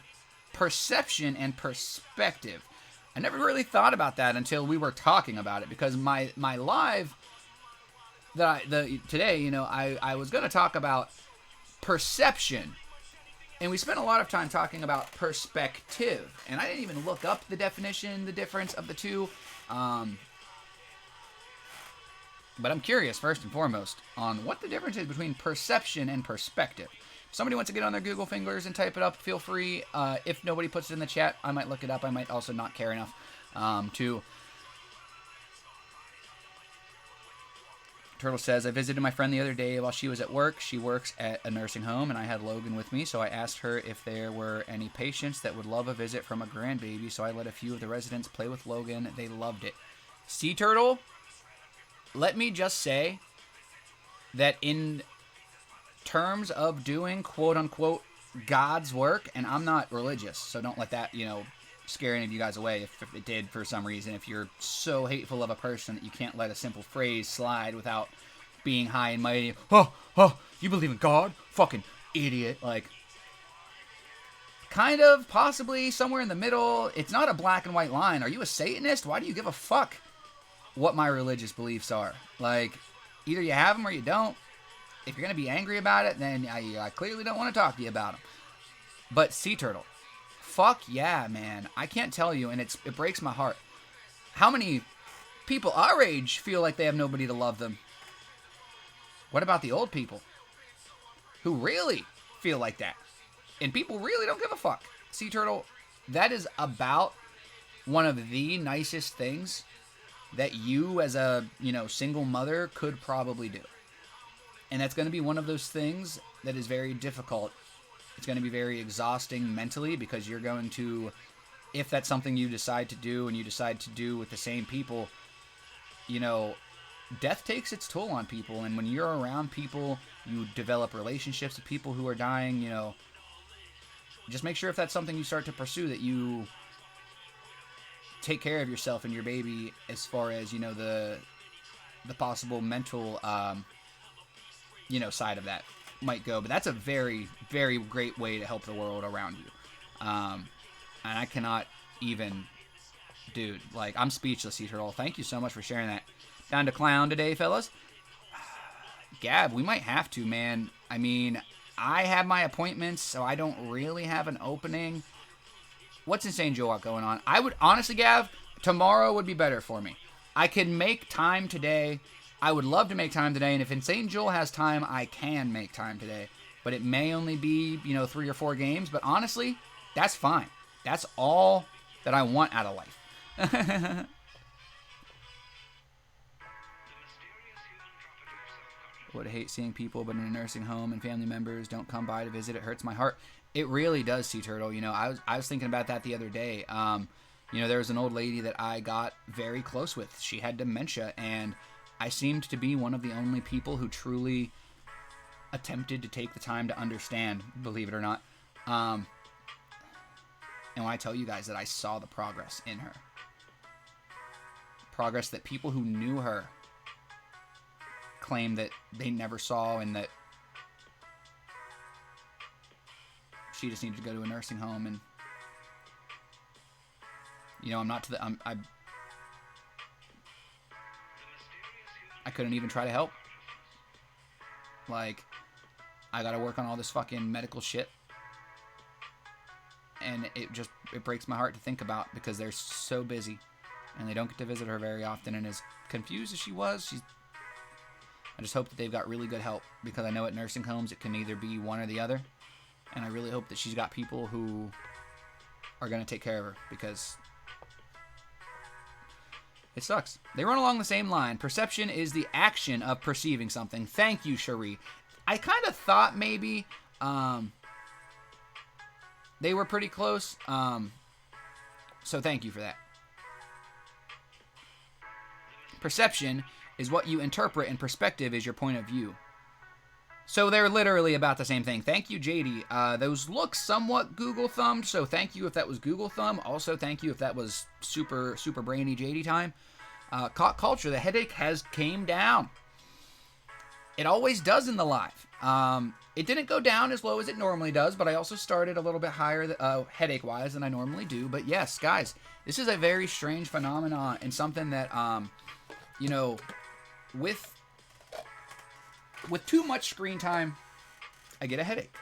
perception and perspective? I never really thought about that until we were talking about it, because my live today, I was going to talk about perception, and we spent a lot of time talking about perspective, and I didn't even look up the definition, the difference of the two. But I'm curious, first and foremost, on what the difference is between perception and perspective. If somebody wants to get on their Google fingers and type it up, feel free. If nobody puts it in the chat, I might look it up. I might also not care enough to. Turtle says, I visited my friend the other day while she was at work. She works at a nursing home, and I had Logan with me, so I asked her if there were any patients that would love a visit from a grandbaby, so I let a few of the residents play with Logan. They loved it. Sea Turtle? let me just say that in terms of doing quote-unquote God's work, and I'm not religious, so don't let that, scare any of you guys away if it did for some reason. If you're so hateful of a person that you can't let a simple phrase slide without being high and mighty, you believe in God? Fucking idiot. Like, kind of, possibly, somewhere in the middle. It's not a black and white line. Are you a Satanist? Why do you give a fuck what my religious beliefs are? Like, either you have them or you don't. If you're going to be angry about it, then I clearly don't want to talk to you about them. But Sea Turtle, fuck yeah, man. I can't tell you, and it breaks my heart, how many people our age feel like they have nobody to love them. What about the old people who really feel like that? And people really don't give a fuck. Sea Turtle, that is about one of the nicest things that you as a, single mother could probably do. And that's going to be one of those things that is very difficult. It's going to be very exhausting mentally because you're going to, if that's something you decide to do and you decide to do with the same people, death takes its toll on people. And when you're around people, you develop relationships with people who are dying, just make sure if that's something you start to pursue that you take care of yourself and your baby as far as, the possible mental, side of that might go. But that's a very, very great way to help the world around you. And I cannot even, dude, I'm speechless, Sea Turtle. Thank you so much for sharing that. Down to clown today, fellas. Gab, we might have to, man. I mean, I have my appointments, so I don't really have an opening. What's Insane Joe got going on? I would, honestly, Gav, tomorrow would be better for me. I can make time today. I would love to make time today, and if Insane Joel has time, I can make time today. But it may only be, 3 or 4 games. But honestly, that's fine. That's all that I want out of life. Would hate seeing people, but in a nursing home and family members don't come by to visit. It hurts my heart. It really does, Sea Turtle. I was thinking about that the other day. There was an old lady that I got very close with. She had dementia, and I seemed to be one of the only people who truly attempted to take the time to understand, believe it or not. And when I tell you guys that I saw the progress in her, progress that people who knew her claim that they never saw, and that she just needed to go to a nursing home, and I'm not to the I couldn't even try to help. I gotta work on all this fucking medical shit, and it breaks my heart to think about, because they're so busy and they don't get to visit her very often. And as confused as she was, I just hope that they've got really good help, because I know at nursing homes it can either be one or the other. And I really hope that she's got people who are going to take care of her, because it sucks. They run along the same line. Perception is the action of perceiving something. Thank you, Cherie. I kind of thought maybe they were pretty close. So thank you for that. Perception is what you interpret, and perspective is your point of view. So they're literally about the same thing. Thank you, JD. Those look somewhat Google thumbed, so thank you if that was Google thumb. Also, thank you if that was super, super brainy JD time. Caught Culture, the headache has came down. It always does in the live. It didn't go down as low as it normally does, but I also started a little bit higher headache-wise than I normally do. But yes, guys, this is a very strange phenomenon, and something that, with too much screen time, I get a headache.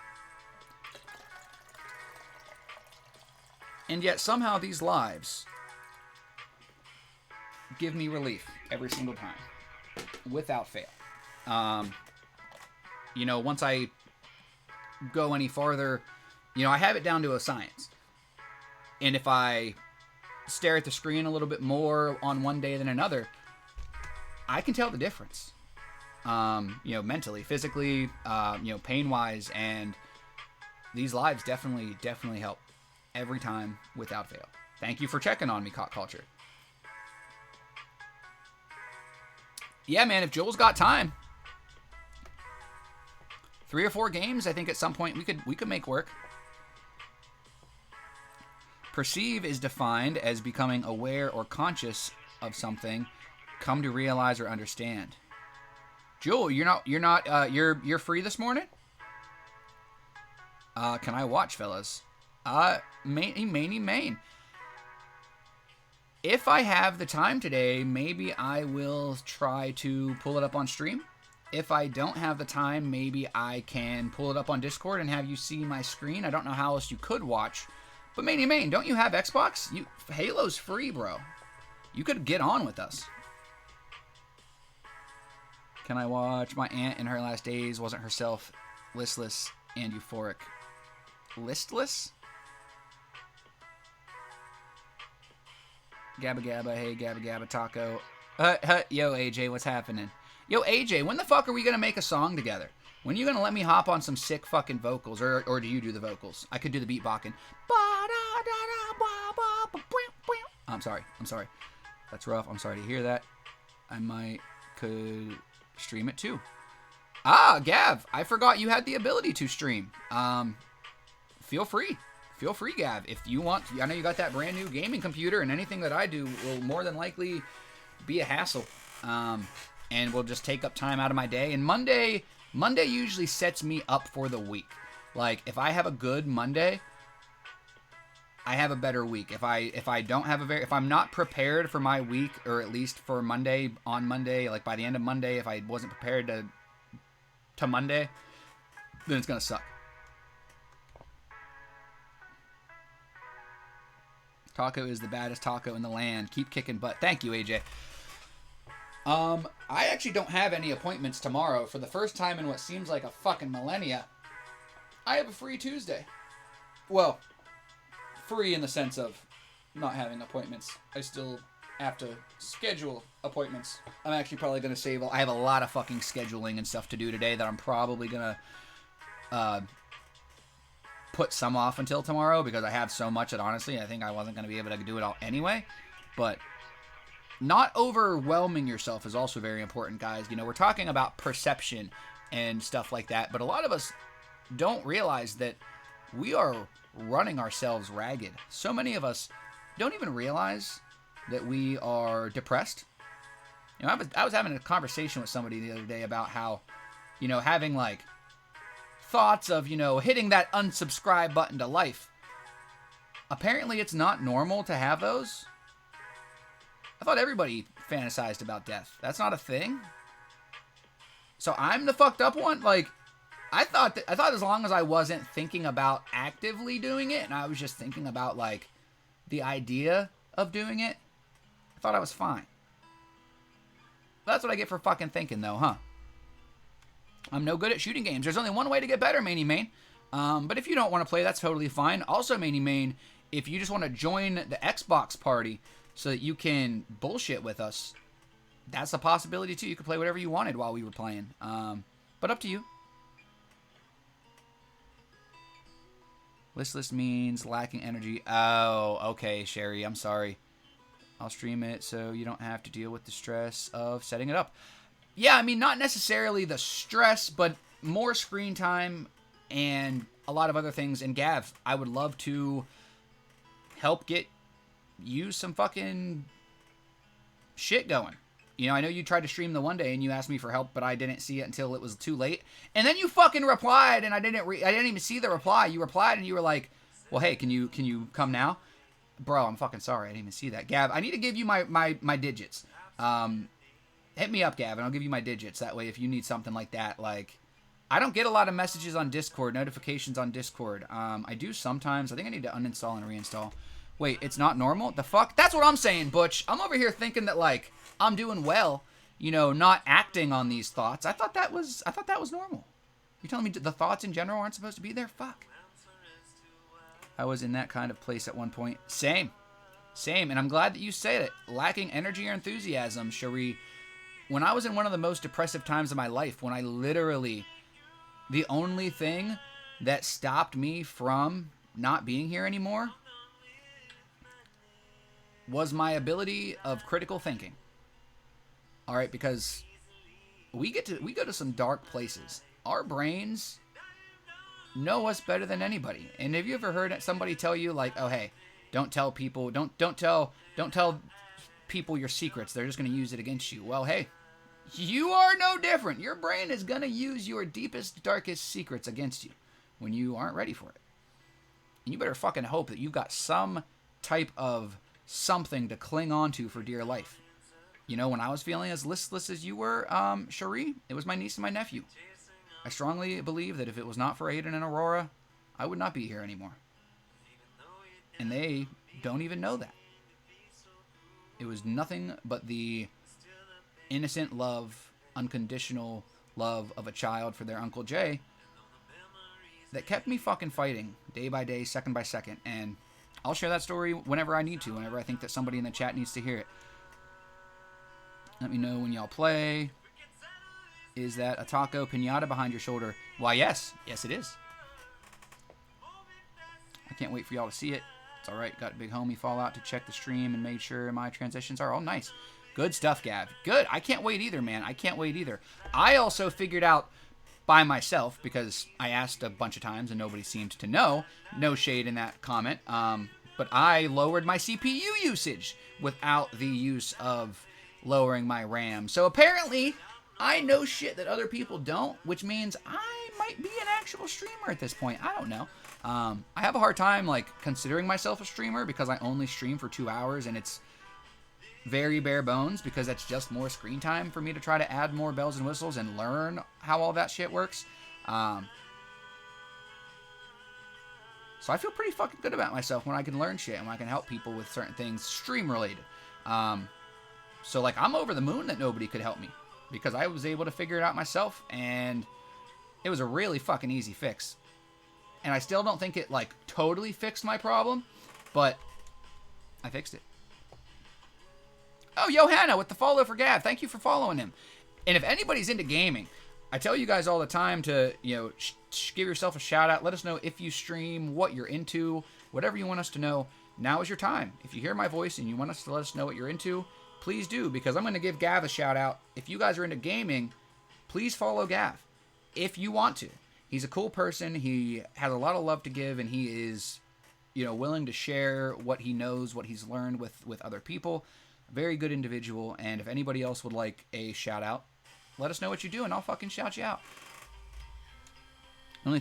And yet somehow these lives give me relief every single time, without fail. Once I go any farther, I have it down to a science. And if I stare at the screen a little bit more on one day than another, I can tell the difference. Mentally, physically, pain-wise, and these lives definitely help every time without fail. Thank you for checking on me, Caught Culture. yeah, man, if Joel's got time, 3 or 4 games, I think at some point we could make work. Perceive is defined as becoming aware or conscious of something, come to realize or understand. Joel, you're free this morning? Can I watch, fellas? Main. If I have the time today, maybe I will try to pull it up on stream. If I don't have the time, maybe I can pull it up on Discord and have you see my screen. I don't know how else you could watch. But Main, don't you have Xbox? Halo's free, bro. You could get on with us. Can I watch my aunt in her last days? Wasn't herself listless and euphoric. Listless? Gabba Gabba, hey Gabba Gabba Taco. Yo AJ, what's happening? Yo AJ, when the fuck are we gonna make a song together? When are you gonna let me hop on some sick fucking vocals? Or do you do the vocals? I could do the beat bocking. I'm sorry. That's rough. I'm sorry to hear that. I could stream it too. Gav, I forgot you had the ability to stream. Feel free, Gav. If you want, I know you got that brand new gaming computer, and anything that I do will more than likely be a hassle. And will just take up time out of my day. And Monday usually sets me up for the week. Like, if I have a good Monday, I have a better week. If I'm not prepared for my week, or at least for Monday, like by the end of Monday, if I wasn't prepared to Monday, then it's gonna suck. Taco is the baddest taco in the land. Keep kicking butt. Thank you, AJ. I actually don't have any appointments tomorrow. For the first time in what seems like a fucking millennia, I have a free Tuesday. Well, free in the sense of not having appointments. I still have to schedule appointments. I'm actually probably going to save... I have a lot of fucking scheduling and stuff to do today that I'm probably going to put some off until tomorrow, because I have so much that honestly I think I wasn't going to be able to do it all anyway. But not overwhelming yourself is also very important, guys. You know, we're talking about perception and stuff like that, but a lot of us don't realize that we are running ourselves ragged. So many of us don't even realize that we are depressed. You know, I was having a conversation with somebody the other day about how, you know, having like thoughts of, you know, hitting that unsubscribe button to life. Apparently it's not normal to have those. I thought everybody fantasized about death. That's not a thing. So I'm the fucked up one? Like, I thought as long as I wasn't thinking about actively doing it, and I was just thinking about, like, the idea of doing it, I thought I was fine. That's what I get for fucking thinking, though, huh? I'm no good at shooting games. There's only one way to get better, Main. But if you don't want to play, that's totally fine. Also, Main, if you just want to join the Xbox party so that you can bullshit with us, that's a possibility, too. You could play whatever you wanted while we were playing. But up to you. Listless means lacking energy. Oh, okay, Sherry. I'm sorry. I'll stream it so you don't have to deal with the stress of setting it up. Yeah, I mean, not necessarily the stress, but more screen time and a lot of other things. And Gav, I would love to help get you some fucking shit going. You know, I know you tried to stream the one day and you asked me for help, but I didn't see it until it was too late. And then you fucking replied, and I didn't even see the reply. You replied and you were like, "Well, hey, can you come now?" Bro, I'm fucking sorry. I didn't even see that. Gav, I need to give you my digits. Hit me up, Gav, and I'll give you my digits. That way, if you need something like that, like, I don't get a lot of messages on Discord, notifications on Discord. I do sometimes. I think I need to uninstall and reinstall. Wait, it's not normal? The fuck? That's what I'm saying, Butch. I'm over here thinking that, like, I'm doing well, you know, not acting on these thoughts. I thought that was normal. You're telling me the thoughts in general aren't supposed to be there? Fuck. I was in that kind of place at one point. Same. And I'm glad that you said it. Lacking energy or enthusiasm, Cherie. When I was in one of the most depressive times of my life, when I literally, the only thing that stopped me from not being here anymore was my ability of critical thinking. All right, because we go to some dark places. Our brains know us better than anybody. And have you ever heard somebody tell you like, "Oh, hey, don't tell people, don't tell people your secrets. They're just going to use it against you." Well, hey, you are no different. Your brain is going to use your deepest, darkest secrets against you when you aren't ready for it. And you better fucking hope that you've got some type of something to cling on to for dear life. You know, when I was feeling as listless as you were, Cherie, it was my niece and my nephew. I strongly believe that if it was not for Aiden and Aurora, I would not be here anymore. And they don't even know that. It was nothing but the innocent love, unconditional love of a child for their Uncle Jay that kept me fucking fighting day by day, second by second. And I'll share that story whenever I need to, whenever I think that somebody in the chat needs to hear it. Let me know when y'all play. Is that a taco pinata behind your shoulder? Why, yes. Yes, it is. I can't wait for y'all to see it. It's all right. Got Big Homie Fallout to check the stream and made sure my transitions are all nice. Good stuff, Gav. Good. I can't wait either, man. I can't wait either. I also figured out by myself, because I asked a bunch of times and nobody seemed to know. No shade in that comment. But I lowered my CPU usage without the use of lowering my RAM. So apparently, I know shit that other people don't, which means I might be an actual streamer at this point. I don't know. I have a hard time, like, considering myself a streamer because I only stream for 2 hours, and it's very bare bones because that's just more screen time for me to try to add more bells and whistles and learn how all that shit works. So I feel pretty fucking good about myself when I can learn shit and when I can help people with certain things stream related. So, like, I'm over the moon that nobody could help me because I was able to figure it out myself, and it was a really fucking easy fix. And I still don't think it, like, totally fixed my problem, but I fixed it. Oh, Johanna with the follow for Gav. Thank you for following him. And if anybody's into gaming, I tell you guys all the time to, you know, give yourself a shout out. Let us know if you stream, what you're into, whatever you want us to know. Now is your time. If you hear my voice and you want us to let us know what you're into, please do, because I'm going to give Gav a shout out. If you guys are into gaming, please follow Gav if you want to. He's a cool person. He has a lot of love to give, and he is, you know, willing to share what he knows, what he's learned with other people. Very good individual, and if anybody else would like a shout out, let us know what you do, and I'll fucking shout you out. Only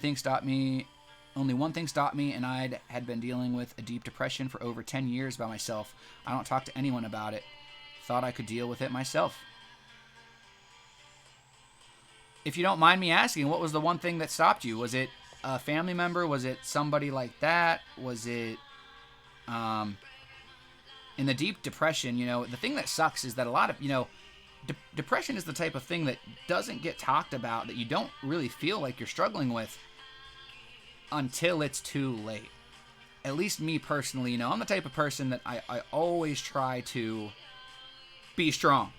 one thing stopped me, and I had been dealing with a deep depression for over 10 years by myself. I don't talk to anyone about it. Thought I could deal with it myself. If you don't mind me asking, what was the one thing that stopped you? Was it a family member? Was it somebody like that? Was it, in the deep depression, you know, the thing that sucks is that a lot of, you know, depression is the type of thing that doesn't get talked about, that you don't really feel like you're struggling with until it's too late. At least me personally, you know, I'm the type of person that I always try to be strong.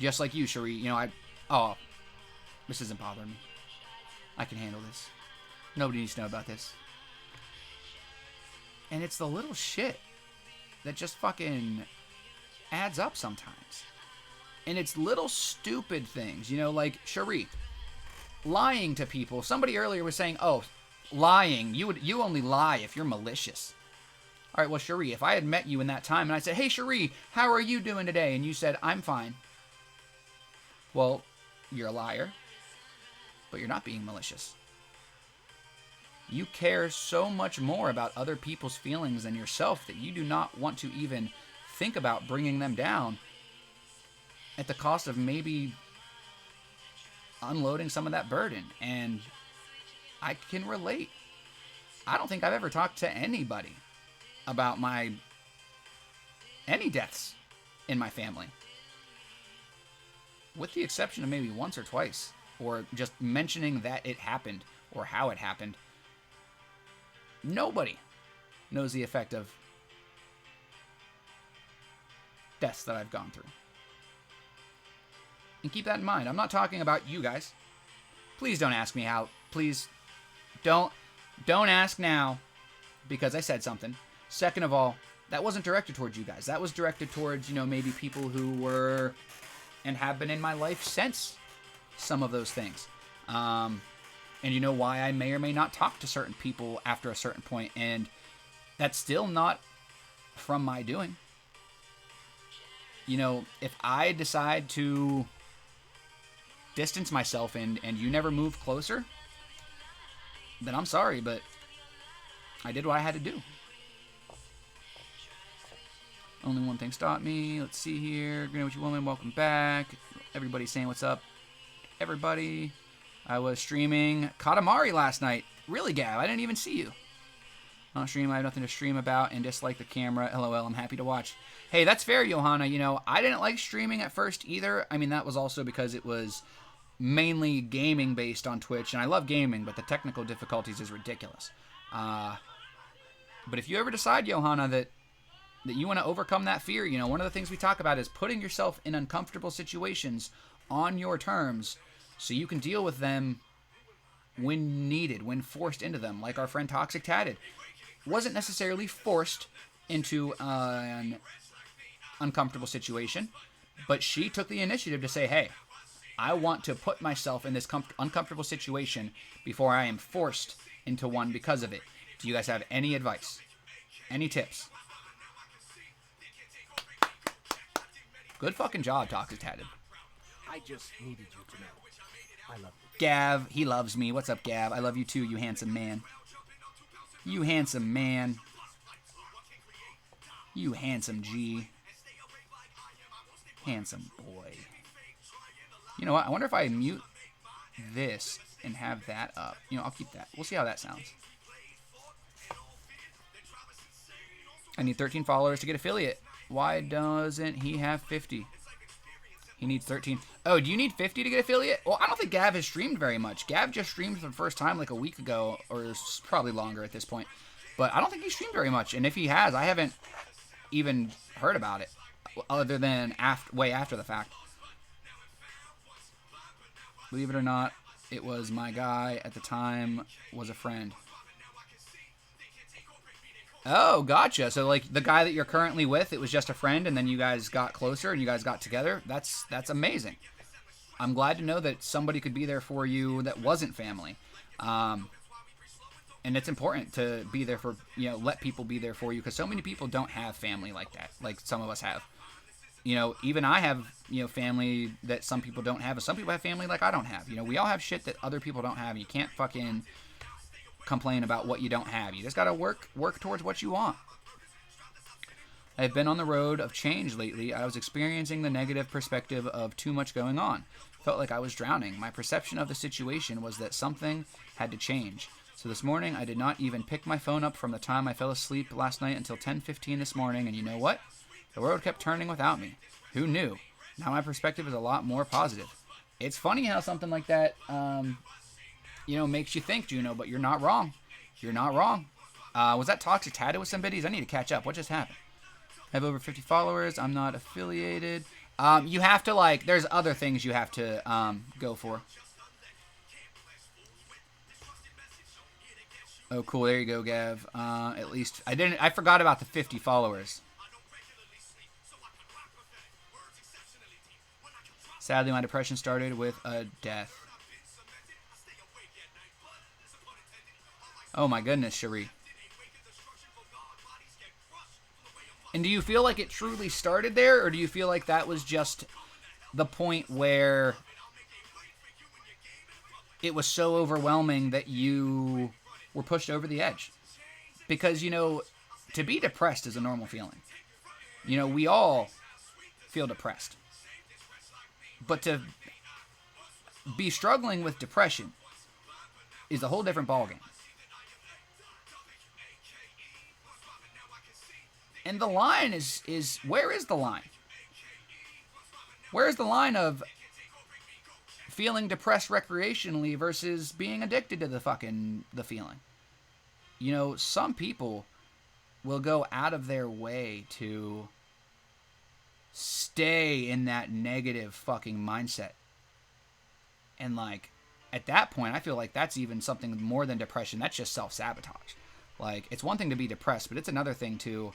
Just like you, Cherie. You know, this isn't bothering me. I can handle this. Nobody needs to know about this. And it's the little shit that just fucking adds up sometimes. And it's little stupid things, you know, like Cherie, lying to people. Somebody earlier was saying, oh, lying, you only lie if you're malicious. All right, well, Cherie, if I had met you in that time and I said, hey, Cherie, how are you doing today? And you said, I'm fine. Well, you're a liar, but you're not being malicious. You care so much more about other people's feelings than yourself that you do not want to even think about bringing them down at the cost of maybe unloading some of that burden. And I can relate. I don't think I've ever talked to anybody about any deaths in my family, with the exception of maybe once or twice, or just mentioning that it happened or how it happened. Nobody knows the effect of deaths that I've gone through. And keep that in mind. I'm not talking about you guys. Please don't ask me how. Please don't ask now, because I said something. Second of all, that wasn't directed towards you guys. That was directed towards, you know, maybe people who were and have been in my life since some of those things. And you know why I may or may not talk to certain people after a certain point, and that's still not from my doing. You know, if I decide to distance myself and you never move closer, then I'm sorry, but I did what I had to do. Only one thing stopped me. Let's see here. Greenwich Woman, welcome back. Everybody saying what's up. Everybody. I was streaming Katamari last night. Really, Gav? I didn't even see you. On stream, I have nothing to stream about and dislike the camera. LOL, I'm happy to watch. Hey, that's fair, Johanna. You know, I didn't like streaming at first either. I mean, that was also because it was mainly gaming based on Twitch, and I love gaming, but the technical difficulties is ridiculous. But if you ever decide, Johanna, that you want to overcome that fear, you know, one of the things we talk about is putting yourself in uncomfortable situations on your terms so you can deal with them when needed, when forced into them, like our friend Toxic Tatted. Wasn't necessarily forced into an uncomfortable situation, but she took the initiative to say, hey, I want to put myself in this uncomfortable situation before I am forced into one because of it. Do you guys have any advice? Any tips? Good fucking job, Toxic Tatted. I just needed you to know. I love you. Gav, he loves me. What's up, Gav? I love you too, you handsome man. You handsome man. You handsome G. Handsome boy. You know what? I wonder if I mute this and have that up. You know, I'll keep that. We'll see how that sounds. I need 13 followers to get affiliate. Why doesn't he have 50? He needs 13. Oh, do you need 50 to get affiliate? Well, I don't think Gav has streamed very much. Gav just streamed for the first time like a week ago, or probably longer at this point. But I don't think he streamed very much. And if he has, I haven't even heard about it, other than way after the fact. Believe it or not, it was my guy at the time was a friend. Oh, gotcha. So, like, the guy that you're currently with, it was just a friend, and then you guys got closer, and you guys got together? That's amazing. I'm glad to know that somebody could be there for you that wasn't family. And it's important to be there for, you know, let people be there for you, because so many people don't have family like that, like some of us have. You know, even I have, you know, family that some people don't have, and some people have family like I don't have. You know, we all have shit that other people don't have. You can't fucking complain about what you don't have. You just gotta work towards what you want. I've been on the road of change lately. I was experiencing the negative perspective of too much going on. Felt like I was drowning. My perception of the situation was that something had to change. So this morning, I did not even pick my phone up from the time I fell asleep last night until 10:15 this morning, and you know what? The world kept turning without me. Who knew? Now my perspective is a lot more positive. It's funny how something like that, you know, makes you think, Juno, but you're not wrong. You're not wrong. Was that Toxic Tatted with some biddies? I need to catch up. What just happened? I have over 50 followers. I'm not affiliated. You have to, like, there's other things you have to go for. Oh, cool. There you go, Gav. At least I forgot about the 50 followers. Sadly, my depression started with a death. Oh my goodness, Cherie. And do you feel like it truly started there, or do you feel like that was just the point where it was so overwhelming that you were pushed over the edge? Because, you know, to be depressed is a normal feeling. You know, we all feel depressed. But to be struggling with depression is a whole different ballgame. And the line is where is the line? Where is the line of feeling depressed recreationally versus being addicted to the feeling? You know, some people will go out of their way to stay in that negative fucking mindset. And, like, at that point, I feel like that's even something more than depression. That's just self-sabotage. Like, it's one thing to be depressed, but it's another thing to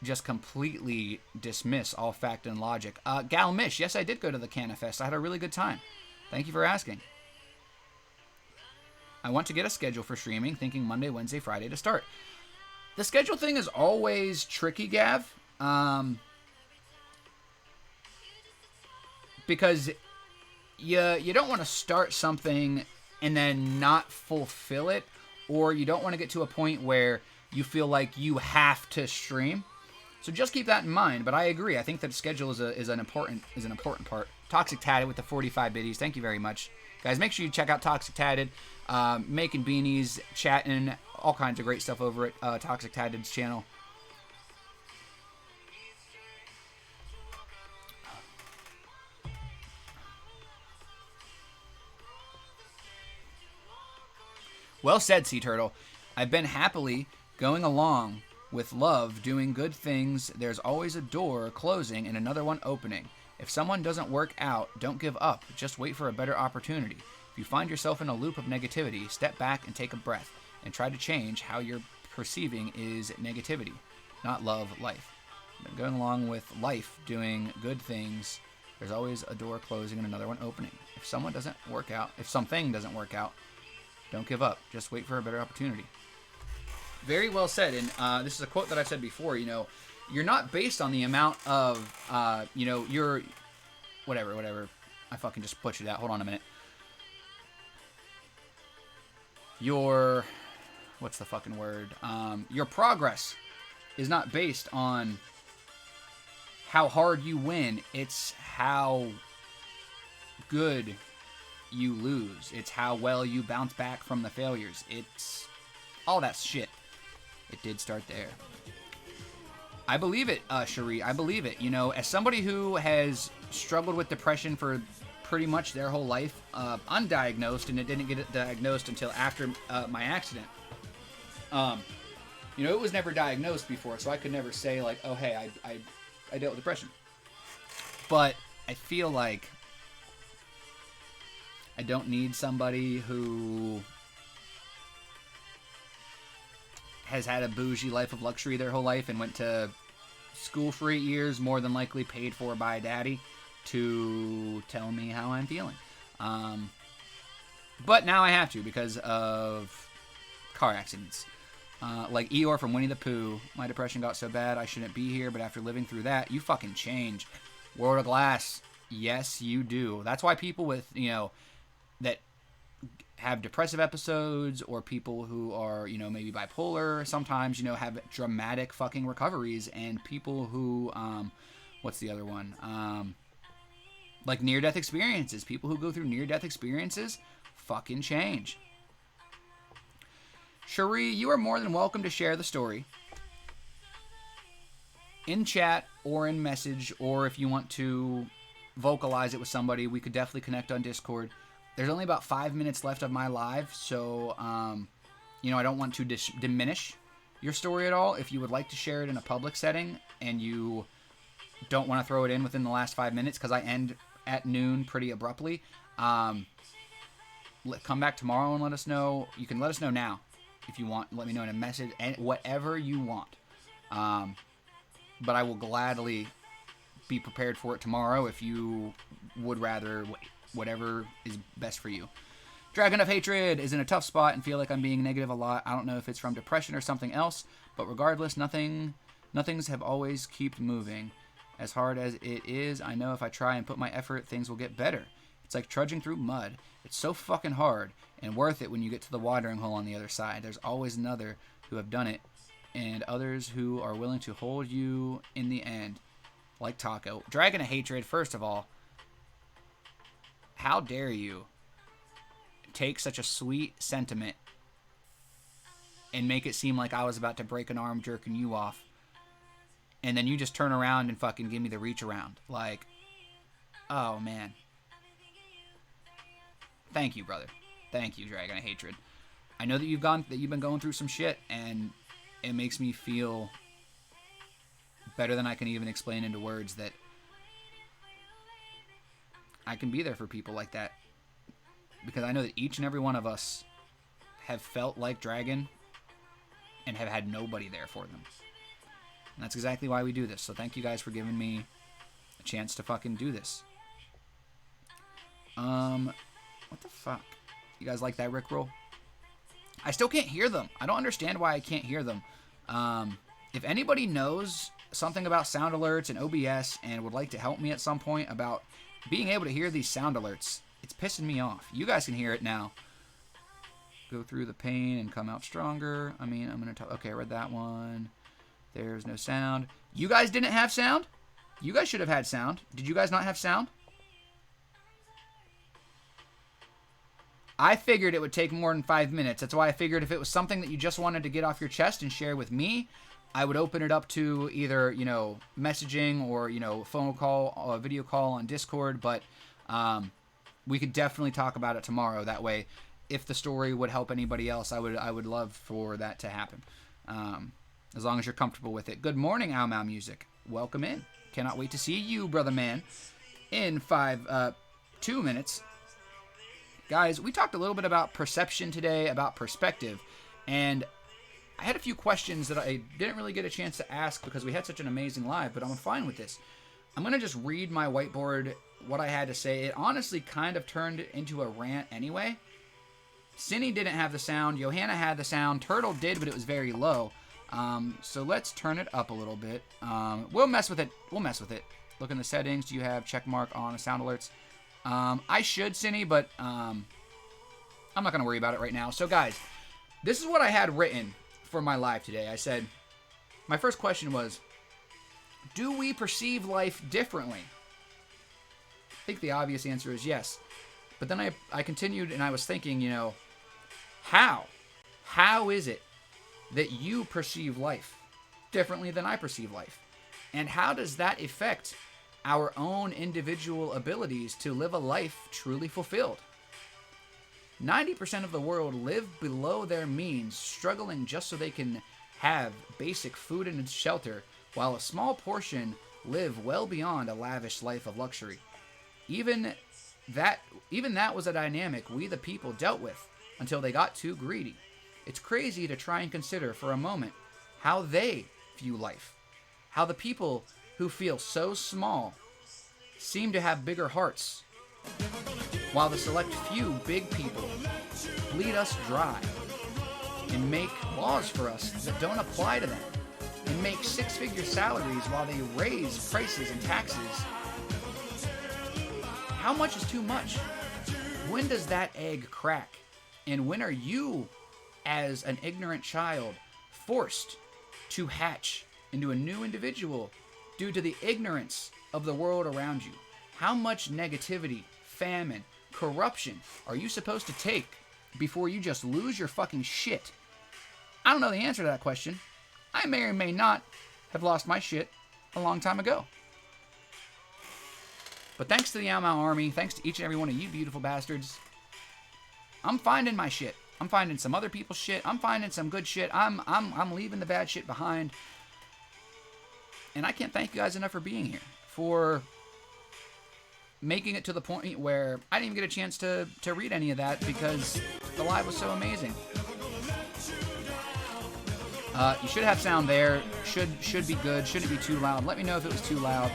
just completely dismiss all fact and logic. Galmish, yes, I did go to the Canna Fest. I had a really good time. Thank you for asking. I want to get a schedule for streaming, thinking Monday, Wednesday, Friday to start. The schedule thing is always tricky, Gav. Because you don't want to start something and then not fulfill it, or you don't want to get to a point where you feel like you have to stream. So just keep that in mind. But I agree. I think that schedule is an important part. Toxic Tatted with the 45 biddies. Thank you very much, guys. Make sure you check out Toxic Tatted, making beanies, chatting, all kinds of great stuff over at Toxic Tatted's channel. Well said, Sea Turtle. I've been happily going along with love, doing good things. There's always a door closing and another one opening. If someone doesn't work out, don't give up. Just wait for a better opportunity. If you find yourself in a loop of negativity, step back and take a breath and try to change how you're perceiving is negativity, not love, life. Going along with life, doing good things, there's always a door closing and another one opening. If something doesn't work out, don't give up. Just wait for a better opportunity. Very well said. And this is a quote that I've said before. You know, you're not based on the amount of, your... Whatever. I fucking just butchered that. Hold on a minute. Your... What's the fucking word? Your progress is not based on how hard you win. It's how good you lose. It's how well you bounce back from the failures. It's all that shit. It did start there. I believe it, Cherie. I believe it. You know, as somebody who has struggled with depression for pretty much their whole life, undiagnosed, and it didn't get it diagnosed until after my accident. You know, it was never diagnosed before, so I could never say, like, oh, hey, I dealt with depression. But I feel like I don't need somebody who has had a bougie life of luxury their whole life and went to school for 8 years, more than likely paid for by daddy, to tell me how I'm feeling. But now I have to because of car accidents. Like Eeyore from Winnie the Pooh, my depression got so bad I shouldn't be here, but after living through that, you fucking change. World of Glass, yes, you do. That's why people with, that have depressive episodes, or people who are, maybe bipolar, sometimes, have dramatic fucking recoveries, and people who, what's the other one? Like near-death experiences. People who go through near-death experiences fucking change. Cherie, you are more than welcome to share the story in chat or in message, or if you want to vocalize it with somebody, we could definitely connect on Discord. There's only about 5 minutes left of my live, so, I don't want to diminish your story at all. If you would like to share it in a public setting and you don't want to throw it in within the last 5 minutes, because I end at noon pretty abruptly, come back tomorrow and let us know. You can let us know now if you want. Let me know in a message, and whatever you want. But I will gladly be prepared for it tomorrow if you would rather wait. Whatever is best for you. Dragon of Hatred is in a tough spot and feel like I'm being negative a lot. I don't know if it's from depression or something else, but regardless, nothings have always kept moving. As hard as it is, I know if I try and put my effort, things will get better. It's like trudging through mud. It's so fucking hard and worth it when you get to the watering hole on the other side. There's always another who have done it, and others who are willing to hold you in the end, like Taco. Dragon of Hatred, first of all, how dare you take such a sweet sentiment and make it seem like I was about to break an arm jerking you off, and then you just turn around and fucking give me the reach around. Like, oh man. Thank you, brother. Thank you, Dragon of Hatred. I know that you've been going through some shit, and it makes me feel better than I can even explain into words that I can be there for people like that, because I know that each and every one of us have felt like Dragon and have had nobody there for them. And that's exactly why we do this. So thank you guys for giving me a chance to fucking do this. What the fuck? You guys like that Rickroll? I still can't hear them. I don't understand why I can't hear them. If anybody knows something about sound alerts and OBS and would like to help me at some point about being able to hear these sound alerts, it's pissing me off. You guys can hear it now. Go through the pain and come out stronger. I mean, I'm going to... Okay, I read that one. There's no sound. You guys didn't have sound? You guys should have had sound. Did you guys not have sound? I figured it would take more than 5 minutes. That's why I figured if it was something that you just wanted to get off your chest and share with me, I would open it up to either, you know, messaging or, you know, phone call or video call on Discord. But we could definitely talk about it tomorrow. That way, if the story would help anybody else, I would love for that to happen. As long as you're comfortable with it. Good morning, Ow Mau Music. Welcome in. Cannot wait to see you, brother man, in 2 minutes. Guys, we talked a little bit about perception today, about perspective, and I had a few questions that I didn't really get a chance to ask because we had such an amazing live, but I'm fine with this. I'm going to just read my whiteboard, what I had to say. It honestly kind of turned into a rant anyway. Cindy didn't have the sound. Johanna had the sound. Turtle did, but it was very low. So let's turn it up a little bit. We'll mess with it. We'll mess with it. Look in the settings. Do you have check mark on the sound alerts? I should, Cindy, but I'm not going to worry about it right now. So, guys, this is what I had written for my live today. I said, my first question was, do we perceive life differently? I think the obvious answer is yes. But then I continued and I was thinking, you know, how? How is it that you perceive life differently than I perceive life? And how does that affect our own individual abilities to live a life truly fulfilled? 90% of the world live below their means, struggling just so they can have basic food and shelter, while a small portion live well beyond a lavish life of luxury. Even that was a dynamic we the people dealt with until they got too greedy. It's crazy to try and consider for a moment how they view life. How the people who feel so small seem to have bigger hearts, while the select few big people bleed us dry and make laws for us that don't apply to them, and make six-figure salaries while they raise prices and taxes. How much is too much? When does that egg crack? And when are you, as an ignorant child, forced to hatch into a new individual due to the ignorance of the world around you? How much negativity, famine, corruption are you supposed to take before you just lose your fucking shit? I don't know the answer to that question. I may or may not have lost my shit a long time ago. But thanks to the Ow Mau Army, thanks to each and every one of you beautiful bastards, I'm finding my shit. I'm finding some other people's shit. I'm finding some good shit. I'm leaving the bad shit behind. And I can't thank you guys enough for being here, for making it to the point where I didn't even get a chance to read any of that because the live was so amazing. You should have sound there. Should be good. Shouldn't be too loud. Let me know if it was too loud.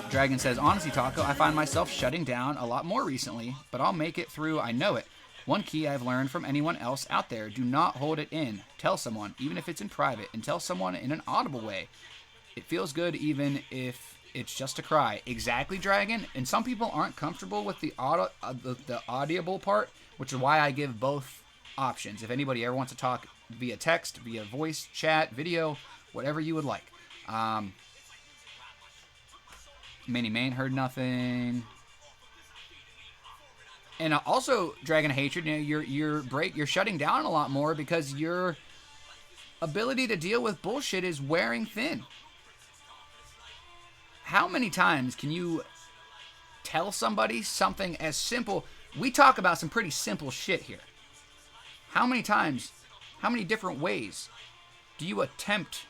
Dragon says, honestly, Taco, I find myself shutting down a lot more recently, but I'll make it through. I know it. One key I've learned from anyone else out there: do not hold it in. Tell someone, even if it's in private, and tell someone in an audible way. It feels good even if it's just a cry. Exactly, Dragon. And some people aren't comfortable with the audible part, which is why I give both options. If anybody ever wants to talk via text, via voice, chat, video, whatever you would like. Mini Main heard nothing. And also, Dragon Hatred, you know, you're shutting down a lot more because your ability to deal with bullshit is wearing thin. How many times can you tell somebody something as simple? We talk about some pretty simple shit here. How many times, how many different ways do you attempt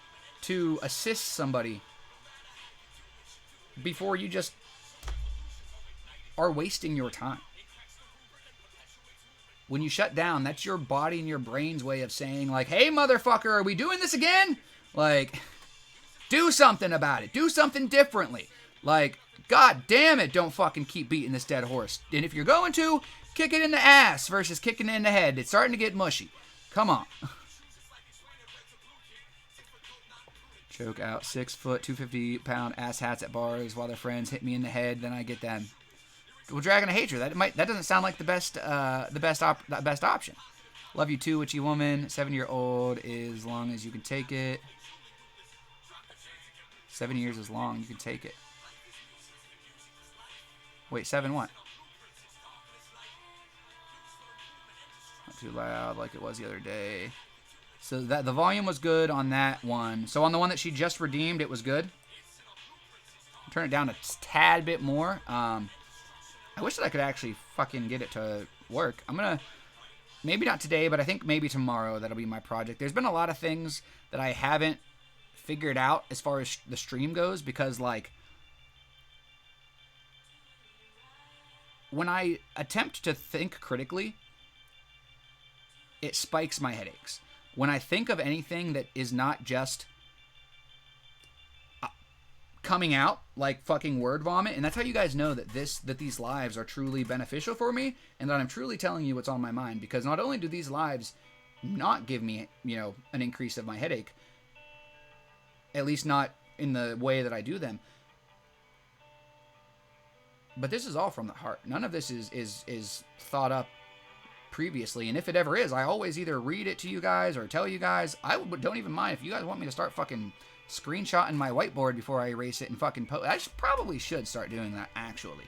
to assist somebody before you just are wasting your time? When you shut down, that's your body and your brain's way of saying, like, hey, motherfucker, are we doing this again? Like, Do something about it. Do something differently. Like, god damn it, don't fucking keep beating this dead horse. And if you're going to, kick it in the ass versus kicking it in the head. It's starting to get mushy. Come on. Choke out 6 foot, 250-pound ass hats at bars while their friends hit me in the head. Then I get them. Well, Dragon of Hatred. That doesn't sound like the best option. Love you too, witchy woman. 7-year-old, as long as you can take it. 7 years is long. You can take it. Wait, 7 what? Not too loud like it was the other day. So that the volume was good on that one. So on the one that she just redeemed, it was good. Turn it down a tad bit more. I wish that I could actually fucking get it to work. I'm gonna, maybe not today, but I think maybe tomorrow that'll be my project. There's been a lot of things that I haven't figured out as far as the stream goes, because like when I attempt to think critically, it spikes my headaches. When I think of anything that is not just coming out like fucking word vomit, and that's how you guys know that these lives are truly beneficial for me, and that I'm truly telling you what's on my mind, because not only do these lives not give me, an increase of my headache, at least not in the way that I do them, but this is all from the heart. None of this is thought up previously, and if it ever is, I always either read it to you guys or tell you guys. I don't even mind if you guys want me to start fucking screenshotting my whiteboard before I erase it and fucking post. I probably should start doing that, actually.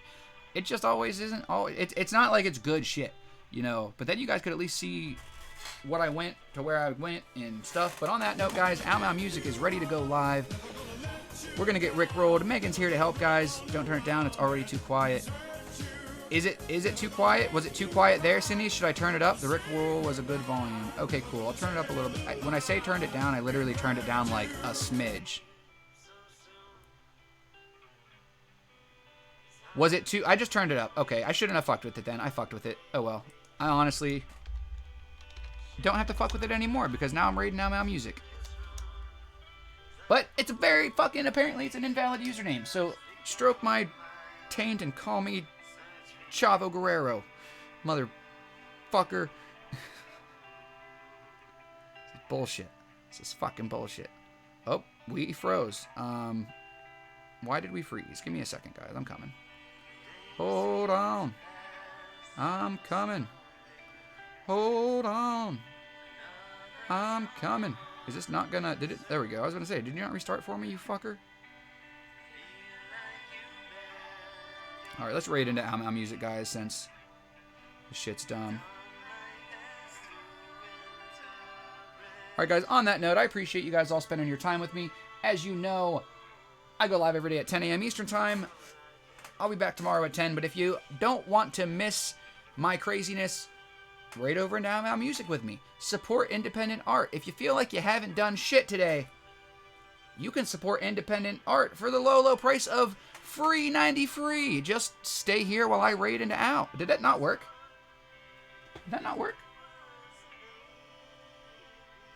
It just always isn't. It's not like it's good shit, but then you guys could at least see what I went to, where I went and stuff. But on that note, guys, Ow Mow Music is ready to go live. We're gonna get rickrolled. Megan's here to help, guys. Don't turn it down, it's already too quiet. Is it too quiet? Was it too quiet there, Cindy? Should I turn it up? The rickroll was a good volume. Okay, cool. I'll turn it up a little bit. When I say turned it down, I literally turned it down like a smidge. Was it too... I just turned it up. Okay, I shouldn't have fucked with it then. I fucked with it. Oh well. I honestly don't have to fuck with it anymore, because now I'm raiding Ow Mow Music. But it's a very fucking... Apparently it's an invalid username. So stroke my taint and call me Chavo Guerrero. Motherfucker. This is bullshit. This is fucking bullshit. Oh, we froze. Why did we freeze? Give me a second, guys. I'm coming. Hold on. I'm coming. Hold on. I'm coming. Is this not gonna... Did it... There we go. I was gonna say, did you not restart for me, you fucker? Alright, let's raid into Ow Mow Music, guys, since this shit's dumb. Alright, guys, on that note, I appreciate you guys all spending your time with me. As you know, I go live every day at 10 a.m. Eastern Time. I'll be back tomorrow at 10, but if you don't want to miss my craziness, raid over into Ow Mow Music with me. Support independent art. If you feel like you haven't done shit today, you can support independent art for the low, low price of free 90 free. Just stay here while I raid into Ow. Did that not work? Did that not work?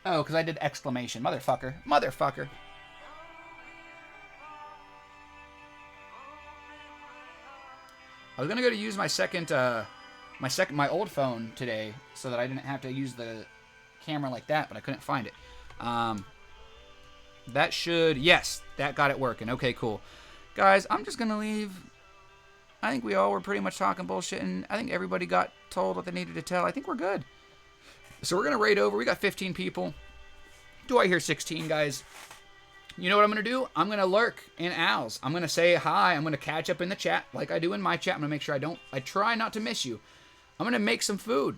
Oh, because I did exclamation. Motherfucker. Motherfucker. I was gonna go to use my my old phone today so that I didn't have to use the camera like that, but I couldn't find it. That should... Yes, that got it working. Okay, cool. Guys, I'm just going to leave. I think we all were pretty much talking bullshit, and I think everybody got told what they needed to tell. I think we're good. So we're going to raid over. We got 15 people. Do I hear 16, guys? You know what I'm going to do? I'm going to lurk in Owls. I'm going to say hi. I'm going to catch up in the chat like I do in my chat. I'm going to make sure I try not to miss you. I'm going to make some food.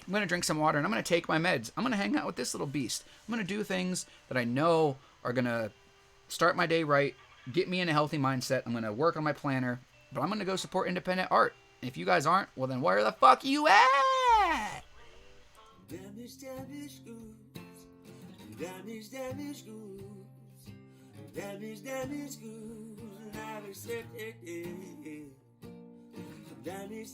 I'm going to drink some water, and I'm going to take my meds. I'm going to hang out with this little beast. I'm going to do things that I know are going to start my day right, get me in a healthy mindset. I'm going to work on my planner, but I'm going to go support independent art. And if you guys aren't, well then where the fuck you at? Damage, damage goods. Damage, damage goods. Damage, damage goods. Damage, damage